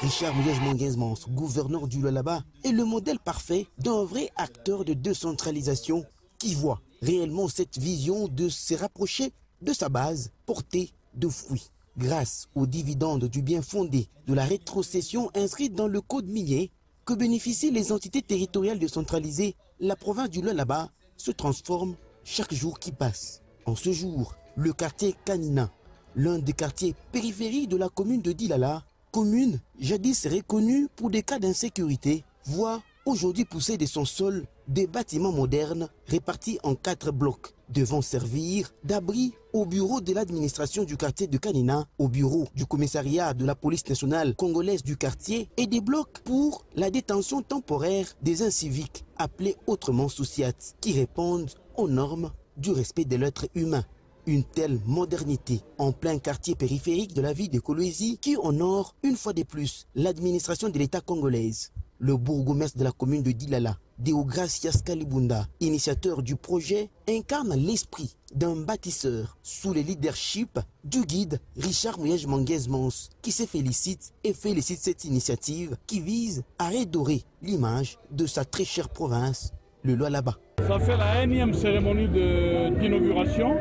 Richard Mouyej-Mongez-Mons, gouverneur du Lualaba, est le modèle parfait d'un vrai acteur de décentralisation qui voit réellement cette vision de se rapprocher de sa base portée de fruits. Grâce aux dividendes du bien fondé de la rétrocession inscrite dans le code minier que bénéficient les entités territoriales décentralisées, la province du Lualaba se transforme chaque jour qui passe. En ce jour, le quartier Kanina, l'un des quartiers périphériques de la commune de Dilala, commune jadis reconnue pour des cas d'insécurité, voit aujourd'hui pousser de son sol des bâtiments modernes répartis en 4 blocs, devant servir d'abri au bureau de l'administration du quartier de Kanina, au bureau du commissariat de la police nationale congolaise du quartier et des blocs pour la détention temporaire des inciviques, appelés autrement sociats, qui répondent aux normes du respect de l'être humain. Une telle modernité en plein quartier périphérique de la ville de Kolwezi qui honore une fois de plus l'administration de l'État congolaise. Le bourgmestre de la commune de Dilala, Deogracias Kalibunda, initiateur du projet, incarne l'esprit d'un bâtisseur sous le leadership du guide Richard Mouyej-Manguez-Mons, qui se félicite et félicite cette initiative qui vise à redorer l'image de sa très chère province, le Lualaba. Ça fait la énième cérémonie d'inauguration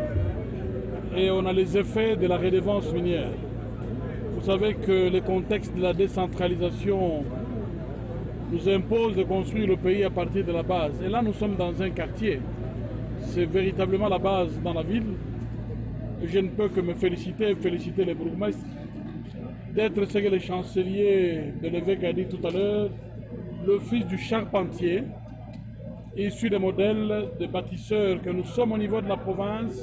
et on a les effets de la redevance minière. Vous savez que le contexte de la décentralisation nous impose de construire le pays à partir de la base. Et là, nous sommes dans un quartier. C'est véritablement la base dans la ville. Et je ne peux que me féliciter les bourgmestres d'être ce que le chancelier de l'évêque a dit tout à l'heure, le fils du charpentier, issu des modèles de bâtisseurs que nous sommes au niveau de la province.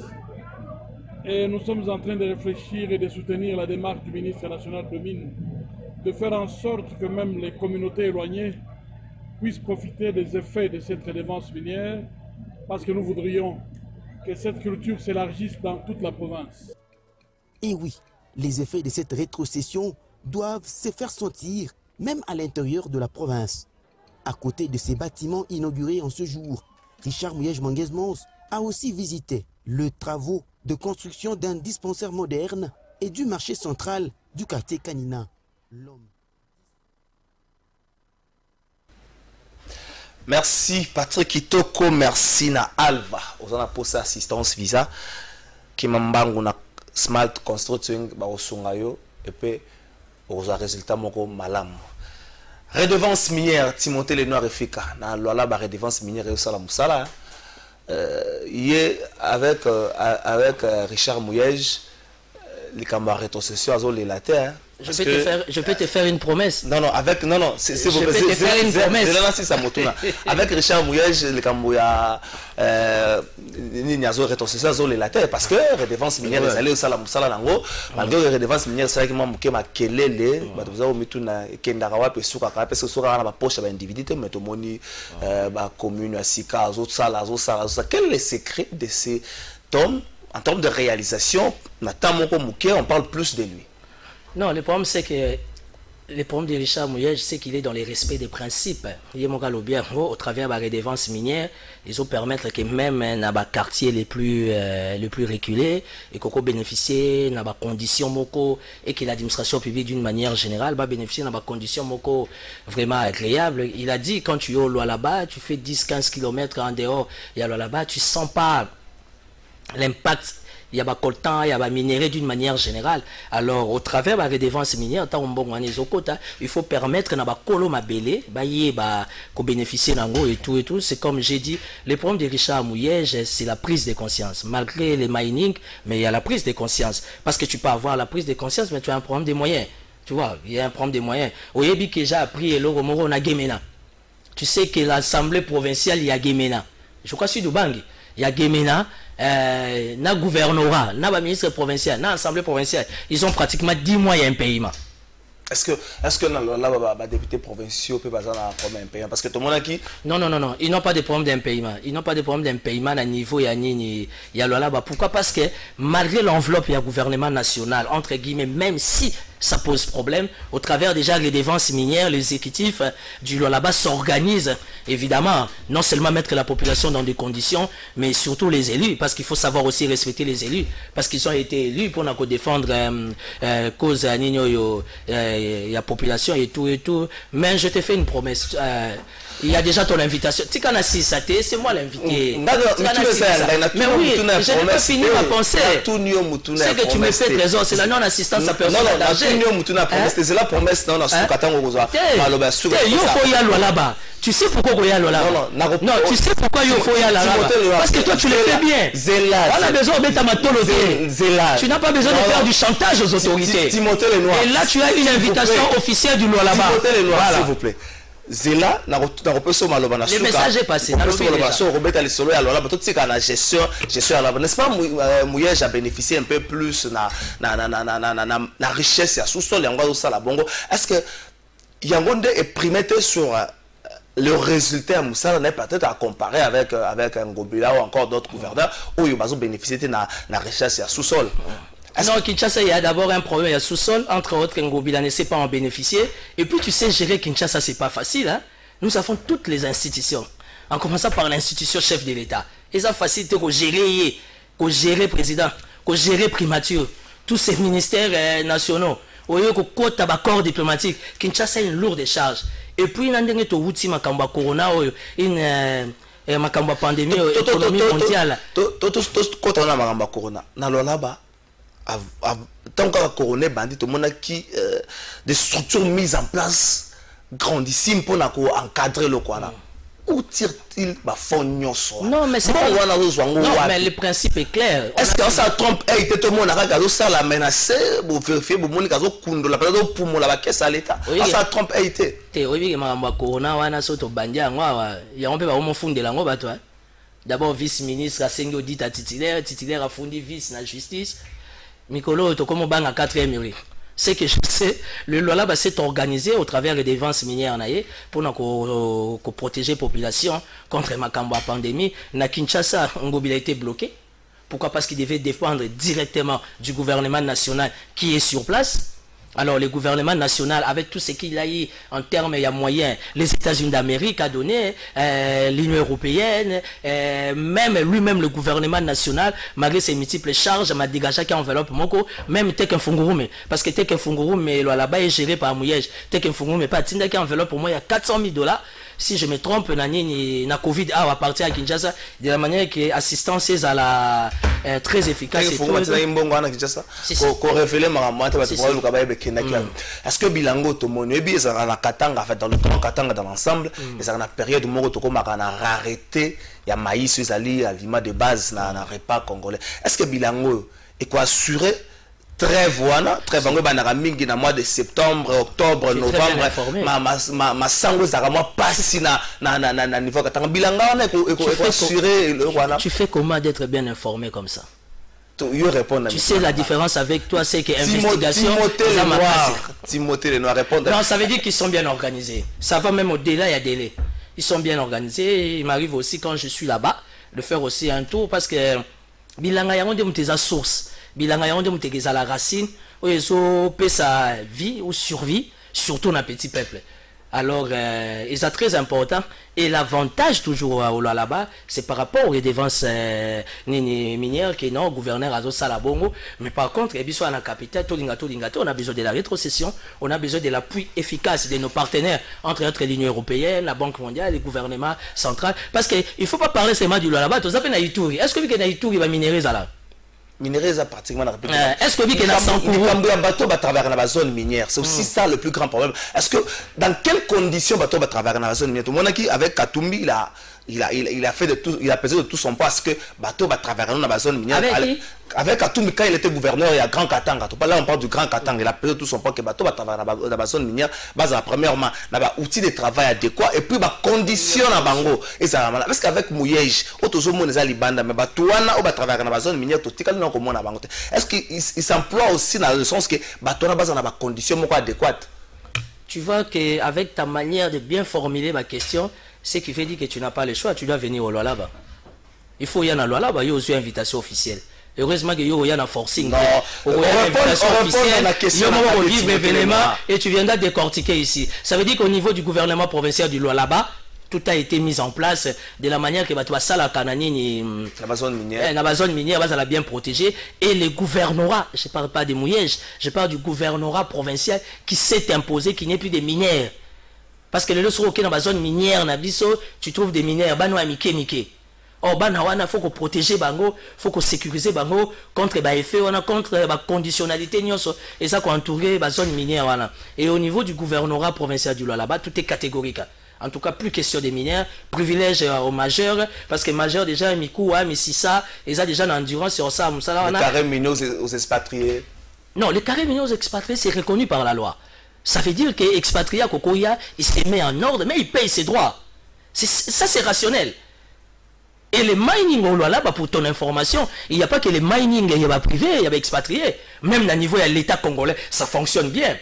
Et nous sommes en train de réfléchir et de soutenir la démarche du ministre national de Mines, de faire en sorte que même les communautés éloignées puissent profiter des effets de cette redevance minière, parce que nous voudrions que cette culture s'élargisse dans toute la province. Et oui, les effets de cette rétrocession doivent se faire sentir, même à l'intérieur de la province. À côté de ces bâtiments inaugurés en ce jour, Richard Mouyej-Manguez-Mons a aussi visité les travaux de construction d'un dispensaire moderne et du marché central du quartier Kanina. Merci Patrick Kitoko, merci na Alva. On a posé assistance visa qui m'embango na smart construction ba osungayo et puis aux résultats moko malam. Redevance minière Timothée Lenoir Efika na lola ba redevance minière au sala musala. Avec Richard Mouyej, les camarades rétrocession à zone la terre. Je peux te faire une promesse. Non, avec c'est je peux te faire une promesse. Avec Richard Mouyej, les camarades rétrocession à zone la terre parce que redevance minière les allés au salam nango malgré redevance minière c'est vraiment muke makelele bato za omituna kendarawa pe suka ka parce que suka na ba poche ba individu mais to moni ba commune asika zo sala quel est le secret de ces tomes en termes de réalisation on parle plus de lui. Non, le problème c'est que le problème de Richard Mouyej, c'est qu'il est dans le respect des principes. Au travers de la redevance minière, ils ont permettre que même dans les quartiers les plus reculés, et qu'on bénéficie dans les conditions moko et que l'administration publique d'une manière générale va bénéficier dans les conditions moko vraiment agréables. Il a dit quand tu es au là-bas, tu fais 10-15 km en dehors, il y a là-bas, tu sens pas l'impact. Il y a des coltan, il y a des minéraux d'une manière générale. Alors, au travers de la redevance minière, il faut permettre de bénéficier et tout. C'est comme j'ai dit, le problème de Richard Mouyej, c'est la prise de conscience. Malgré les mining, mais il y a la prise de conscience. Parce que tu peux avoir la prise de conscience, mais tu as un problème des moyens. Tu vois, il y a un problème des moyens. Au Yébi que j'ai appris, on a Gemena. Tu sais que l'Assemblée provinciale, il y a Gemena. Je crois que c'est du Bang. Il y a Gemena. Na gouvernorat, na ministre provincial, na assemblée provinciale, ils ont pratiquement 10 mois un paiement. Est-ce que les députés provinciaux peuvent avoir un problème d'impayement? Parce que tout le monde a qui? Non, ils n'ont pas de problème d'impayement. Ils n'ont pas de problème d'impayement à niveau Pourquoi? Parce que malgré l'enveloppe, il y a gouvernement national, entre guillemets, même si ça pose problème, au travers déjà des dépenses minières, l'exécutif du Lualaba s'organise, évidemment, non seulement mettre la population dans des conditions, mais surtout les élus, parce qu'il faut savoir aussi respecter les élus, parce qu'ils ont été élus pour défendre cause à la population et tout. Mais je te fais une promesse. Il y a déjà ton invitation. Tu connais c'est moi l'invité. Mais oui, je n'ai pas fini ma pensée. C'est que tu me fais trésor, c'est la non-assistance à personne en danger. C'est la promesse. Tu sais pourquoi il y a là-bas? Non, tu sais pourquoi il faut y aller là-bas? Parce que toi tu le fais bien. On a besoin de tu n'as pas besoin de faire du chantage aux autorités. Et là tu as une invitation officielle du Lualaba. S'il vous plaît. Zela na le message est passé. N'est-ce pas Mouyej a bénéficié un peu plus na richesse à sous-sol. Est-ce que Yangonde est primé sur le résultat Moussala n'est peut-être à comparer avec un Ngobila ou encore d'autres gouverneurs où ils ont bénéficié de la richesse à sous-sol? Non, Kinshasa, il y a d'abord un problème, il y a sous-sol, entre autres, Ngobila ne sait pas en bénéficier. Et puis, tu sais, gérer Kinshasa, c'est pas facile. Hein? Nous avons toutes les institutions. en commençant par l'institution chef de l'État. Et ça facilite qu'on gérer le président, qu'on gérer primature, tous ces ministères nationaux, au lieu qu'on compte à corps diplomatique, Kinshasa a une lourde charge. Et puis, il y a un outil makamba corona, une makamba pandémie, économie mondiale. Quand on a makamba corona, na là-bas, tant qu'on a coroné bandit, tout le monde a qui des structures mises en place grandissimes pour encadrer le quoi là. Où tire-t-il ma fonds? Non, mais c'est pas... Non, mais le principe est clair. Est-ce que ça trompe? Eh, tout le monde a regardé ça, la menacé, pour vérifier, pour montrer que la personne pour mon la caisse à l'État. Ça trompe, eh, été. Oui, que ma corona, wana soto bandia, il y a un peu de fond de la ngoba, toi. D'abord, vice-ministre, a sengo dit à titulaire a fondé vice la justice. Mikolo, to comme bang à 4e mairie. C'est que je sais, le Lualaba s'est organisé au travers des défenses minières pour protéger la population contre la pandémie. Na Kinshasa, il a été bloqué. Pourquoi? Parce qu'il devait défendre directement du gouvernement national qui est sur place. Alors le gouvernement national, avec tout ce qu'il a eu en termes et moyens, les États-Unis d'Amérique a donné, l'Union européenne, même lui-même le gouvernement national, malgré ses multiples charges, m'a dégagé qu'un enveloppe moko, même Teken Fungurume, parce que Teken Fungurume là-bas est géré par Mouyej, Teken Fungurume pas tinda qu'un enveloppe pour moi il y a 400 000 $. Si je me trompe, na Covid a à partir à Kinshasa, de la manière que l'assistance est à la très efficace. Est-ce que Bilango Tomono na Katanga, en fait, dans le grand Katanga dans l'ensemble, et ça na période où Moro Toko m'a rareté, il y a maïs, aliment de base, na repas congolais. Est-ce que Bilango est quoi assuré? Très voilà, très bon, mingi na mois de septembre, octobre, novembre, ma sango ça moi passe na niveau katanga bilanga na assuré le voilà. Tu fais comment d'être bien informé comme ça? Tu sais la différence avec toi, c'est que investigation. Timothée le Noir répond. Non, ça veut dire qu'ils sont bien organisés. Ça va même au-delà, il y a délai. Ils sont bien organisés. Il m'arrive aussi quand je suis là-bas de faire aussi un tour parce que bilanga yango de muteza source. Bilanga yango de muteza la racine. Ou ils ont sa vie ou survie, surtout dans petit peuple. Alors, c'est très important. Et l'avantage toujours au là-bas, c'est par rapport aux défenses minières qui non, gouverneur Azo Salabongo. Mais par contre, à la capitale, on a besoin de la rétrocession, on a besoin de l'appui efficace de nos partenaires, entre l'Union européenne, la Banque mondiale, le gouvernement central. Parce qu'il ne faut pas parler seulement du là-bas. Est-ce que vous avez Ituri va minérer ça? Minerais pratiquement est-ce que vous avez bateau va travailler dans la zone minière? C'est aussi ça le plus grand problème. Est-ce que dans quelles conditions bateau va travailler dans la zone minière? Tout le monde qui avec Katumbi il a fait de tout, il a pesé de tout son poids parce que bateau va travailler dans la zone minière. Avec Katumbi quand il était gouverneur il y a Grand Katanga. Là on parle du Grand Katanga. Il a pesé de tout son poids que bateau va travailler dans la zone minière. Base premièrement, il y a outil de travail adéquat et puis condition à bango. Et ça parce qu'avec Mouyej, autres monde les alibanda mais bateau on va travailler dans la zone minière tout comme on a bango. Est-ce qu'il s'emploie aussi dans le sens que bateau na base dans la condition adéquate? Tu vois qu'avec ta manière de bien formuler ma question, c'est qui fait dire que tu n'as pas le choix, tu dois venir au Lualaba. Il faut y aller au Lualaba, il y a aussi une invitation officielle. Heureusement qu'il y a un forcing. Non, on répond à la question. Il y a vivre l'événement et tu viendras décortiquer ici. Ça veut dire qu'au niveau du gouvernement provincial du Lualaba, tout a été mis en place de la manière que tu as la Kanani, la zone minière, elle a bien protégée. Et le gouvernorat, je ne parle pas des Mouyej, je parle du gouvernorat provincial qui s'est imposé, qui n'est plus des mineurs. Parce que le sur dans la zone minière, tu trouves des mineurs, oh, il faut protéger bango, faut qu'on sécurise bango contre les effets, contre la conditionnalité, et ça qu'on entoure la zone minière. Et au niveau du gouvernorat provincial du Lualaba, tout est catégorique. En tout cas, plus question des mineurs, privilège aux majeurs, parce que les majeurs déjà, Mikou, Mississa, ils ont déjà l'endurance sur ça. Les carrés miniers aux expatriés. Non, les carrés miniers aux expatriés, c'est reconnu par la loi. Ça veut dire que l'expatrié à Kokoya, il se met en ordre, mais il paye ses droits. Ça, c'est rationnel. Et les mining au Lualaba, pour ton information, il n'y a pas que les mining, il y a privé, il y a expatrié. Même au niveau de l'État congolais, ça fonctionne bien.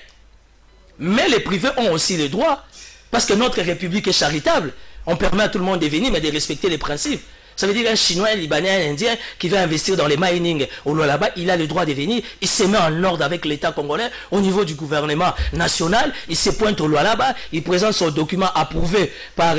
Mais les privés ont aussi les droits. Parce que notre République est charitable. On permet à tout le monde de venir, mais de respecter les principes. Ça veut dire un Chinois, un Libanais, un Indien qui veut investir dans les mining au Lualaba, il a le droit de venir, il se met en ordre avec l'État congolais au niveau du gouvernement national, il se pointe au Lualaba, il présente son document approuvé par,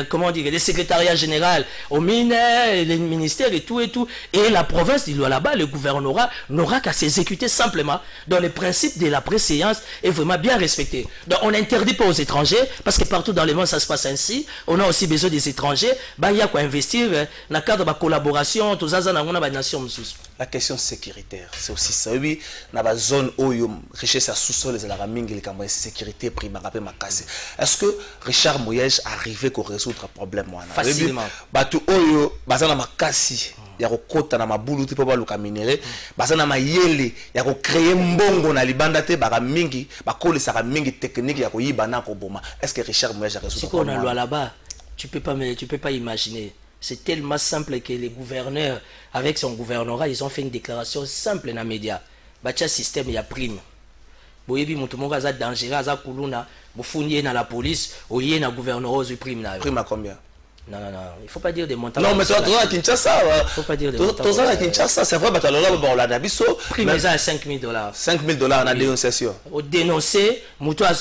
comment dire, le secrétariat général au mines, les ministères et tout, et la province du Lualaba, le gouvernorat, n'aura qu'à s'exécuter simplement dans le principe de la préséance est vraiment bien respecté. Donc on n'interdit pas aux étrangers, parce que partout dans le monde ça se passe ainsi, on a aussi besoin des étrangers, il y a quoi investir, dans le cadre de la collaboration, tout ça, dans la nation. La question sécuritaire, c'est aussi ça. Oui, dans la zone où il y a richesse à sous-sol, les sécurité prima. Est-ce que Richard Mouyej arrivé à résoudre le problème? Facilement. Batu oyo, bazana makasi. Ya kokota na mabulu te pa luka minere bazana mayele ya ko créer mbongo na libanda te baka mingi bakole saka mingi technique ya ko yibana ko boma. Est-ce que Richard Mouyej a résoudre ce qu'on a loi là-bas, tu peux pas imaginer. C'est tellement simple que les gouverneurs avec son gouvernorat, ils ont fait une déclaration simple dans les médias. Bacha système il y a prime. Boyebi mutumonga za dangereux za kuluna, bofunye na la police, oye na gouvernorat au prime na. Prime à combien? Non, il ne faut pas dire des montants. Non, mais toi, à Kinshasa, il ne faut pas dire des montants. À Kinshasa, c'est vrai, on a d'habitude. Prime à 5 000 $. 5 000 $ en dénonciation. Au dénoncer, Moutou a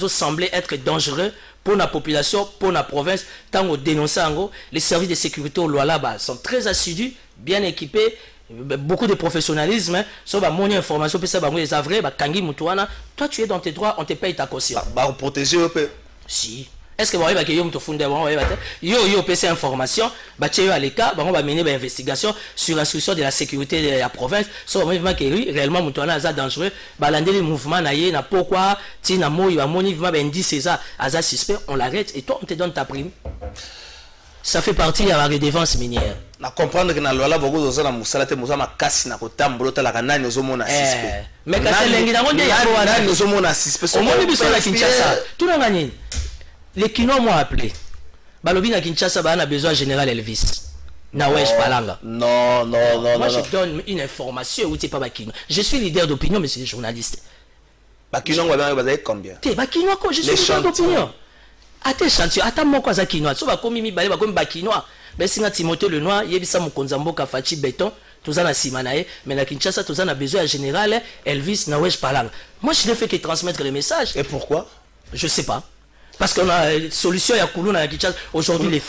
semblé être dangereux pour la population, pour la province. Tant au dénoncer, les services de sécurité au Lualaba sont très assidus, bien équipés. Beaucoup de professionnalisme, ça va mon information, puis ça va les avrais, Kangi Moutouana. Toi, tu es dans tes droits, on te paye ta caution. Protéger un peu. Si. Est-ce que vous avez yo PC information, à l'écart, on va mener une investigation sur l'instruction de la sécurité de la province. Sur le réellement Moutouana est dangereux, balander les mouvements na pourquoi tina mo il va monivement indice ça à suspect, on l'arrête et toi on te donne ta prime. Ça fait partie de la redevance minière. Na comprendre que na lola beaucoup de na musala te musama kasi na kotambola ta la kanani ozomona suspect. Mais kasi lengi na ngonde ya wana ozomona suspect. Au moins biso la Kinshasa. Tout na ngani. Les Kinois m'ont appelé. Balobi na Kinshasa on a besoin général Elvis. Na wesh palanga. Non. Moi je donne une information où tu pas Bakino. Je suis leader d'opinion mais c'est journaliste. Bakino on va dire combien? Te Bakino ko je suis leader d'opinion. Ate chantier, ata moko za Kinois. So ba komi mi ba komi Bakinois. Ben singa Timothée Lenoir, yebisa Mokonza Mboka Fachi Béton, tous en a simanae, mais na Kinshasa tous en a besoin un général Elvis na wesh palanga. Moi je ne fais que transmettre le message. Et pourquoi? Je sais pas. Parce qu'on a une solution à Koulouna à Kinshasa. Aujourd'hui, les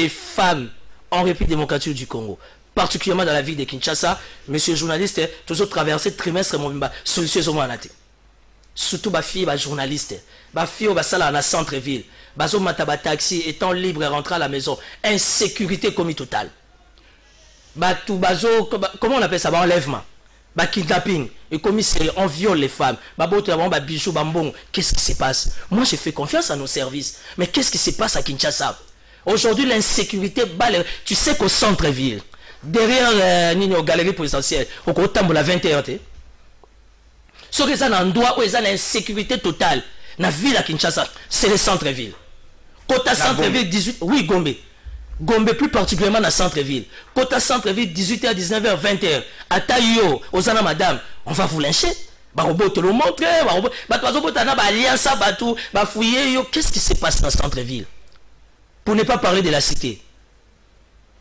femmes en République démocratique du Congo, particulièrement dans la ville de Kinshasa, monsieur le journaliste, toujours traversé le trimestre, solution est au moins. Surtout ma fille, ma journaliste, ma fille au basala dans centre-ville, bazo mataba taxi, étant libre et rentrer à la maison, insécurité commis totale. Batou bazo, comment on appelle ça, enlèvement. Kidnapping, et comme on viole les femmes, bijoux, qu'est-ce qui se passe? Moi je fais confiance à nos services, mais qu'est-ce qui se passe à Kinshasa? Aujourd'hui l'insécurité, tu sais qu'au centre-ville, derrière Nino galerie présidentielle, au côté de la 21, ce qui est un endroit où il y a l'insécurité totale, dans la ville à Kinshasa, c'est le centre-ville. Côté centre-ville 18, oui Gombe. Gombe plus particulièrement dans le centre-ville. Côté centre-ville 18h, 19h, 20h. À Taïyo, aux Anna Madame, on va vous lyncher. Barobo te le montrer. Qu'est-ce qui se passe dans le centre-ville? Pour ne pas parler de la cité.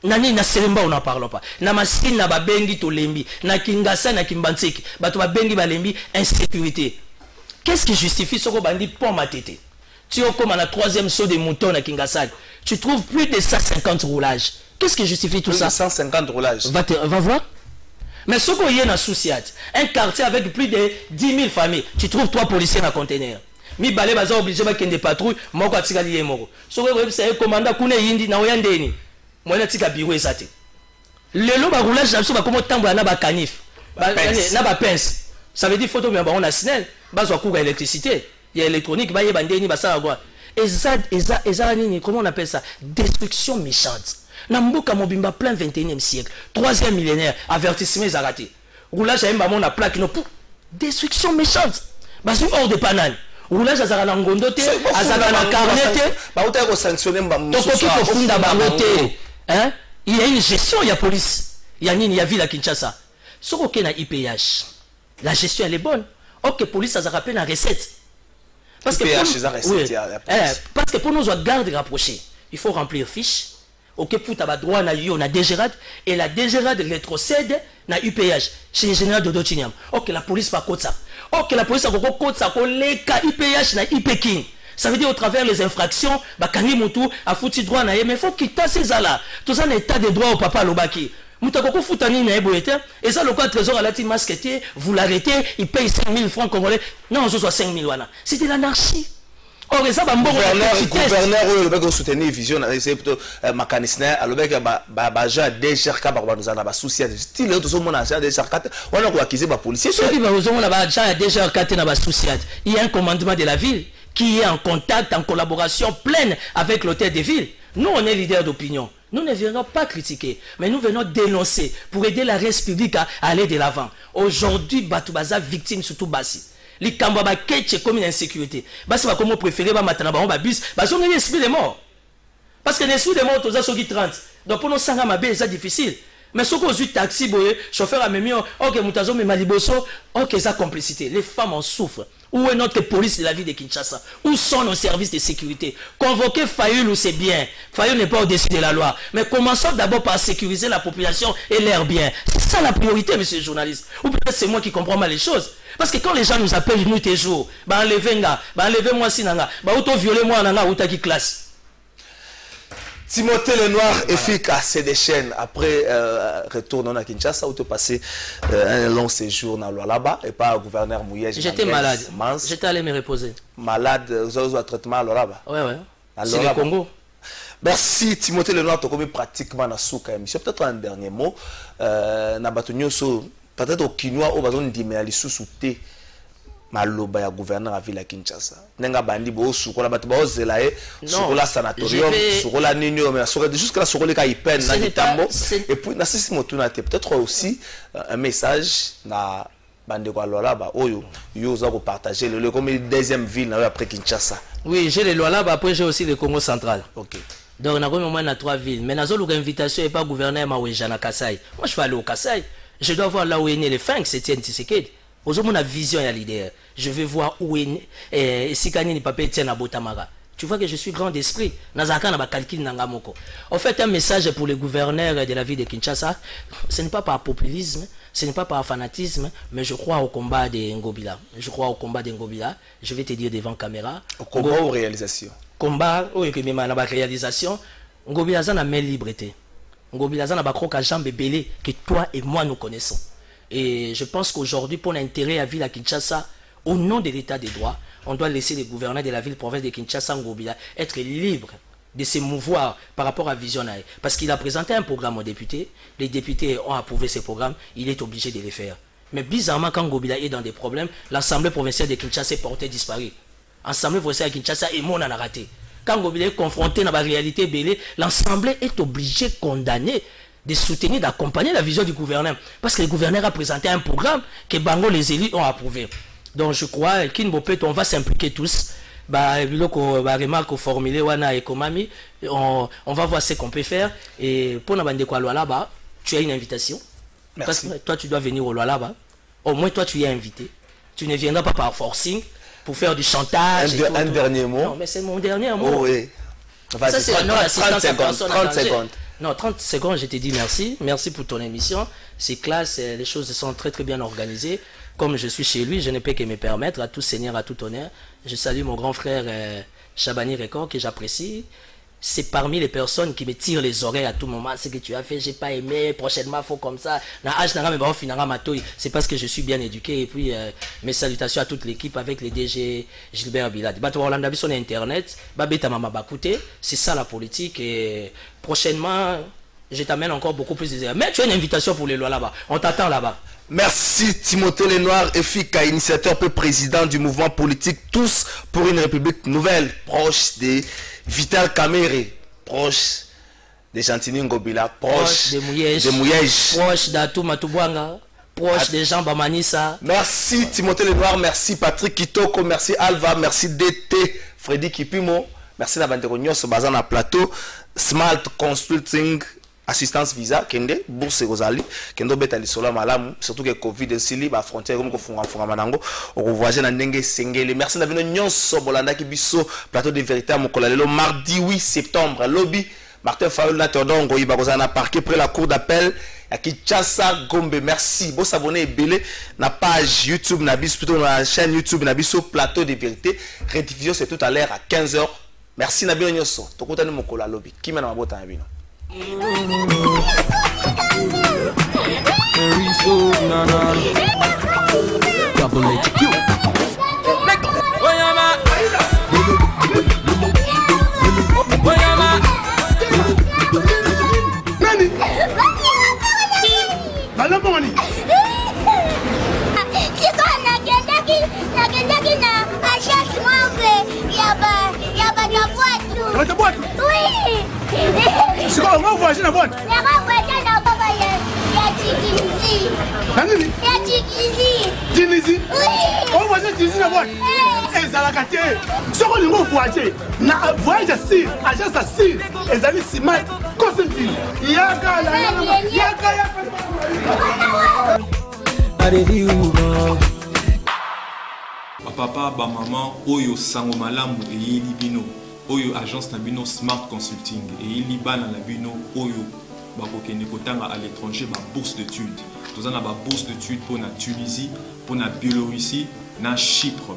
Nani na Selemba on n'en parle pas. Na Masine na Babengi Tolembi. Na Kingasa na Kimbanseki. Bato Babengi Balembi, insécurité. Qu'est-ce qui justifie ce qu'on dit pour ma tête? Tu es comme à la troisième saut des moutons à Kingasag. Tu trouves plus de 150 roulages. Qu'est-ce qui justifie tout ça? 150 roulages. Va voir. Mais ce qu'on y a dans Souciat, un quartier avec plus de 10 000 familles, tu trouves 3 policiers dans le conteneur. Mi balé baza obligé de faire des patrouilles, moko atika lié moko. Ce que c'est un commandant kuna yindi na oyandeni. Moi na tika bureau esate. Lelo ba roulage na so ba komo tambola na ba canif. Na ba pince. Ça veut dire photo mais on a signal, bazo cours électricité. Il y a électronique, bah, il y a bandeni, bah, ça va quoi. Comment on appelle ça? Destruction méchante. Nambuka Mobimba plein 21e siècle. 3e millénaire, avertissement est raté. Roulage à Mbamon a plaque, destruction méchante. Bah, c'est hors de panane. Roulage à Zarana Ngondote, à Zarana Carnete. Bah, où t'as sanctionné Mbamon? Il y a une gestion, il y a police. Il y a Nini, il y a ville à Kinshasa. Ce qu'il y a IPH, la gestion elle est bonne. Ok, police, ça rappelle la recette. Parce que, parce que pour nos gardes rapprochés, il faut remplir fiche, Ok, pour ta droit na yo na DGRAD et la DGRAD rétrocède na UPH chez le général Dodo Chinyam. Ok, la police pas côte ça. Ok, la police a côte ça ko leka UPH na IPKIN. Ça veut dire au travers les infractions, bah kangi mutu a foutu droit na ye, mais faut quitter ces là. Tout ça l'état de droit au papa Lobaki. Moutako foutani na eboyete et ça le quoi trésor à la team masqueté, vous l'arrêtez, il paye 5 000 francs congolais. Non, ce soit 5 000 wana. C'était l'anarchie. Or, ça va gouverneur, le bec soutenir vision, c'est plutôt mécanicien, le bec baja DGRK nous en a souci style tout ce monde a DGRK, on a acquis ba policier. Ceux qui va aux on a baja DGRK na ba souci. Il y a un commandement de la ville qui est en contact, en collaboration pleine avec l'hôtel de ville. Nous, on est leader d'opinion. Nous ne venons pas critiquer, mais nous venons dénoncer pour aider la République publique à aller de l'avant. Aujourd'hui, Batoubaza victime surtout Bassi. Les Kambaba Ketche comme une insécurité. Bassi va comme préféré, maintenant, on va bus, parce qu'on a l'esprit des morts. Parce que l'esprit des morts, tous ceux qui 30. Donc pour nous, ça c'est difficile. Mais ce qu'on a eu taxi, chauffeur à Mémio, ok, Moutazo, mais Maliboso, ok, ça complicité. Les femmes en souffrent. Où est notre police de la ville de Kinshasa? Où sont nos services de sécurité? Convoquer Fayoulou, c'est bien. Fayoulou n'est pas au-dessus de la loi. Mais commençons d'abord par sécuriser la population et leurs biens. C'est ça la priorité, monsieur le journaliste. Ou peut-être c'est moi qui comprends mal les choses. Parce que quand les gens nous appellent nous tes jours, bah enlevez-moi sinanga, bah auto-violez-moi nanga, ou qui classe. Timothée Lenoir efficace des chaînes après retour à Kinshasa où tu passé un long séjour dans là-bas et pas gouverneur Mouyej. J'étais malade. J'étais allé me reposer. Malade, vous avez un traitement là-bas. Ouais. C'est le Congo. Merci Timothée Lenoir, tu as commis pratiquement dans souka émission. Peut-être un dernier mot. Peut-être au Kinois au bazon d'Iméali sous-souté. Maloba ya gouverneur à ville Kinshasa. Nenga bandi bo sukola bato ba ozela sukola sanatorium, sukola nini mais jusqu'à la sukola ka ipen na ditambo et puis na sisi motuna te peut-être aussi un message na bande kwa lola ba oyo yo za ko partager le comme deuxième ville après Kinshasa. Oui, j'ai les lois là après j'ai aussi le Congo central. OK. Donc on a comme moins na 3 villes mais nazo luka invitation et pas gouverneur Maweja na Kasai. Moi je vais aller au Kasai. Je dois voir là où est né les Fang, c'est Tshisekedi. Aux hommes, on a vision et leader. Je veux voir où est Sikani ni papa Etienne Abotamara. Tu vois que je suis grand d'esprit. Nazaka n'a pas calcul nangamoko. En fait, un message pour les gouverneurs de la ville de Kinshasa, ce n'est pas par populisme, ce n'est pas par fanatisme, mais je crois au combat de Ngobila. Je crois au combat de Ngobila. Je vais te dire devant caméra. Au combat ou réalisation? Combat ou réalisation. Ngobila a main liberté. Ngobila a pas croque à jambe belé que toi et moi nous connaissons. Et je pense qu'aujourd'hui, pour l'intérêt à la ville à Kinshasa, au nom de l'état des droits, on doit laisser les gouverneurs de la ville province de Kinshasa Ngobila être libres de se mouvoir par rapport à Visionnaire. Parce qu'il a présenté un programme aux députés, les députés ont approuvé ce programme, il est obligé de les faire. Mais bizarrement, quand Ngobila est dans des problèmes, l'Assemblée provinciale de Kinshasa est portée disparue. L'Assemblée provinciale de Kinshasa est mon en a raté. Quand Ngobila est confronté à la réalité belée, l'Assemblée est obligée de condamner, de soutenir, d'accompagner la vision du gouverneur. Parce que le gouverneur a présenté un programme que Bango, les élus, ont approuvé. Donc je crois qu'on va s'impliquer tous. Remarque formulée, on va voir ce qu'on peut faire. Et pour la bande là-bas, tu as une invitation. Merci. Parce que toi, tu dois venir au là-bas. Au moins, toi, tu es invité. Tu ne viendras pas par forcing pour faire du chantage. Un dernier mot. Non, mais c'est mon dernier mot. Oh, oui. Ça, c'est 30 secondes. 30 secondes. Non, 30 secondes, je te dis merci. Merci pour ton émission. C'est classe, les choses sont très très bien organisées. Comme je suis chez lui, je ne peux que me permettre, à tout seigneur, à tout honneur. Je salue mon grand frère Chabani Record, que j'apprécie. C'est parmi les personnes qui me tirent les oreilles à tout moment. Ce que tu as fait, j'ai pas aimé. Prochainement, il faut comme ça. C'est parce que je suis bien éduqué. Et puis, mes salutations à toute l'équipe avec les DG Gilbert Bilad. Sur Internet, c'est ça la politique. Et prochainement, je t'amène encore beaucoup plus de... Mais tu as une invitation pour les lois là-bas. On t'attend là-bas. Merci Timothée Lenoir, efficace initiateur peu président du mouvement politique Tous pour une République nouvelle, proche des Vital Kamere, proche de Chantini Ngobila, proche de Mouyej, proche d'Atou Matubwanga, proche de Jean Bamanissa. Merci Timothée Lenoir, merci Patrick Kitoko, merci Alva, merci DT, Freddy Kipimo, merci Nabandeko Nyos, Bazana Plateau, Smart Consulting, assistance visa, Kende, Bourse Rosali, Kendo Betali Sola Malam, surtout que Covid Sili, la frontière comme Funga Manango, on voyage dans Nenge Sengele. Merci d'avoir Nyos, Bolanda Kibiso, plateau de vérité à Mokolalelo, mardi 8 septembre, lobby, Martin Fayol na Théodore Ngoyi bakozana parquet près la cour d'appel à Kinshasa Gombe. Merci. Vous abonnez belé na page YouTube Nabis plutôt na chaîne YouTube Nabis au plateau de vérité. Rediffusion c'est tout à l'heure à 15h. Merci Nabino Nyoso. Tokutani mokola lobby. Qui mène ma botte à Nabino. Nani? Balaboni. Siko nagendaki na achasi mwangu ya bataboatu. Bataboatu? Oui. Siko on voyage na boîte. Ya voyage na baba ya Tunisie. Nani? Ya Tunisie. Tunisie? Oui. On voyage Tunisie na boîte. Ezalaka te. Soko lingo voyage na voyage si agence si ezali smart consulting. Yaka. Papa, ba maman, oyo sango malamu eyeli bino, oyo agence na bino Smart Consulting eyeli bana na bino oyo bakokende kotanga à l'étranger ba bourse d'études. Tozana ba bourse d'études pour na Tunisie, pour na Biélorussie, na Chypre.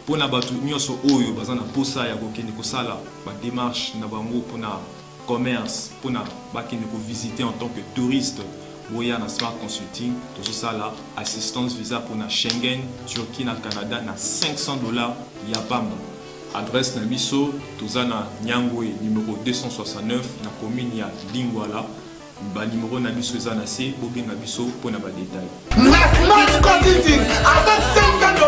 Pour na batu nyonso oyo bazana posa ya kokende kosala ba démarche na bango pour na commerce, pour na bakende ko visiter en tant que touriste. Boya na Smart Consulting, tout ça là, assistance visa pour na Schengen, Turquie, na Canada, na $500 ya bamba. Adresse na biso, tout na Nyangwe, numéro 269, na commune ya Lingwala. Ba numéro na biso za na C, bobenga biso pour na ba détail. Na Smart Consulting avec $500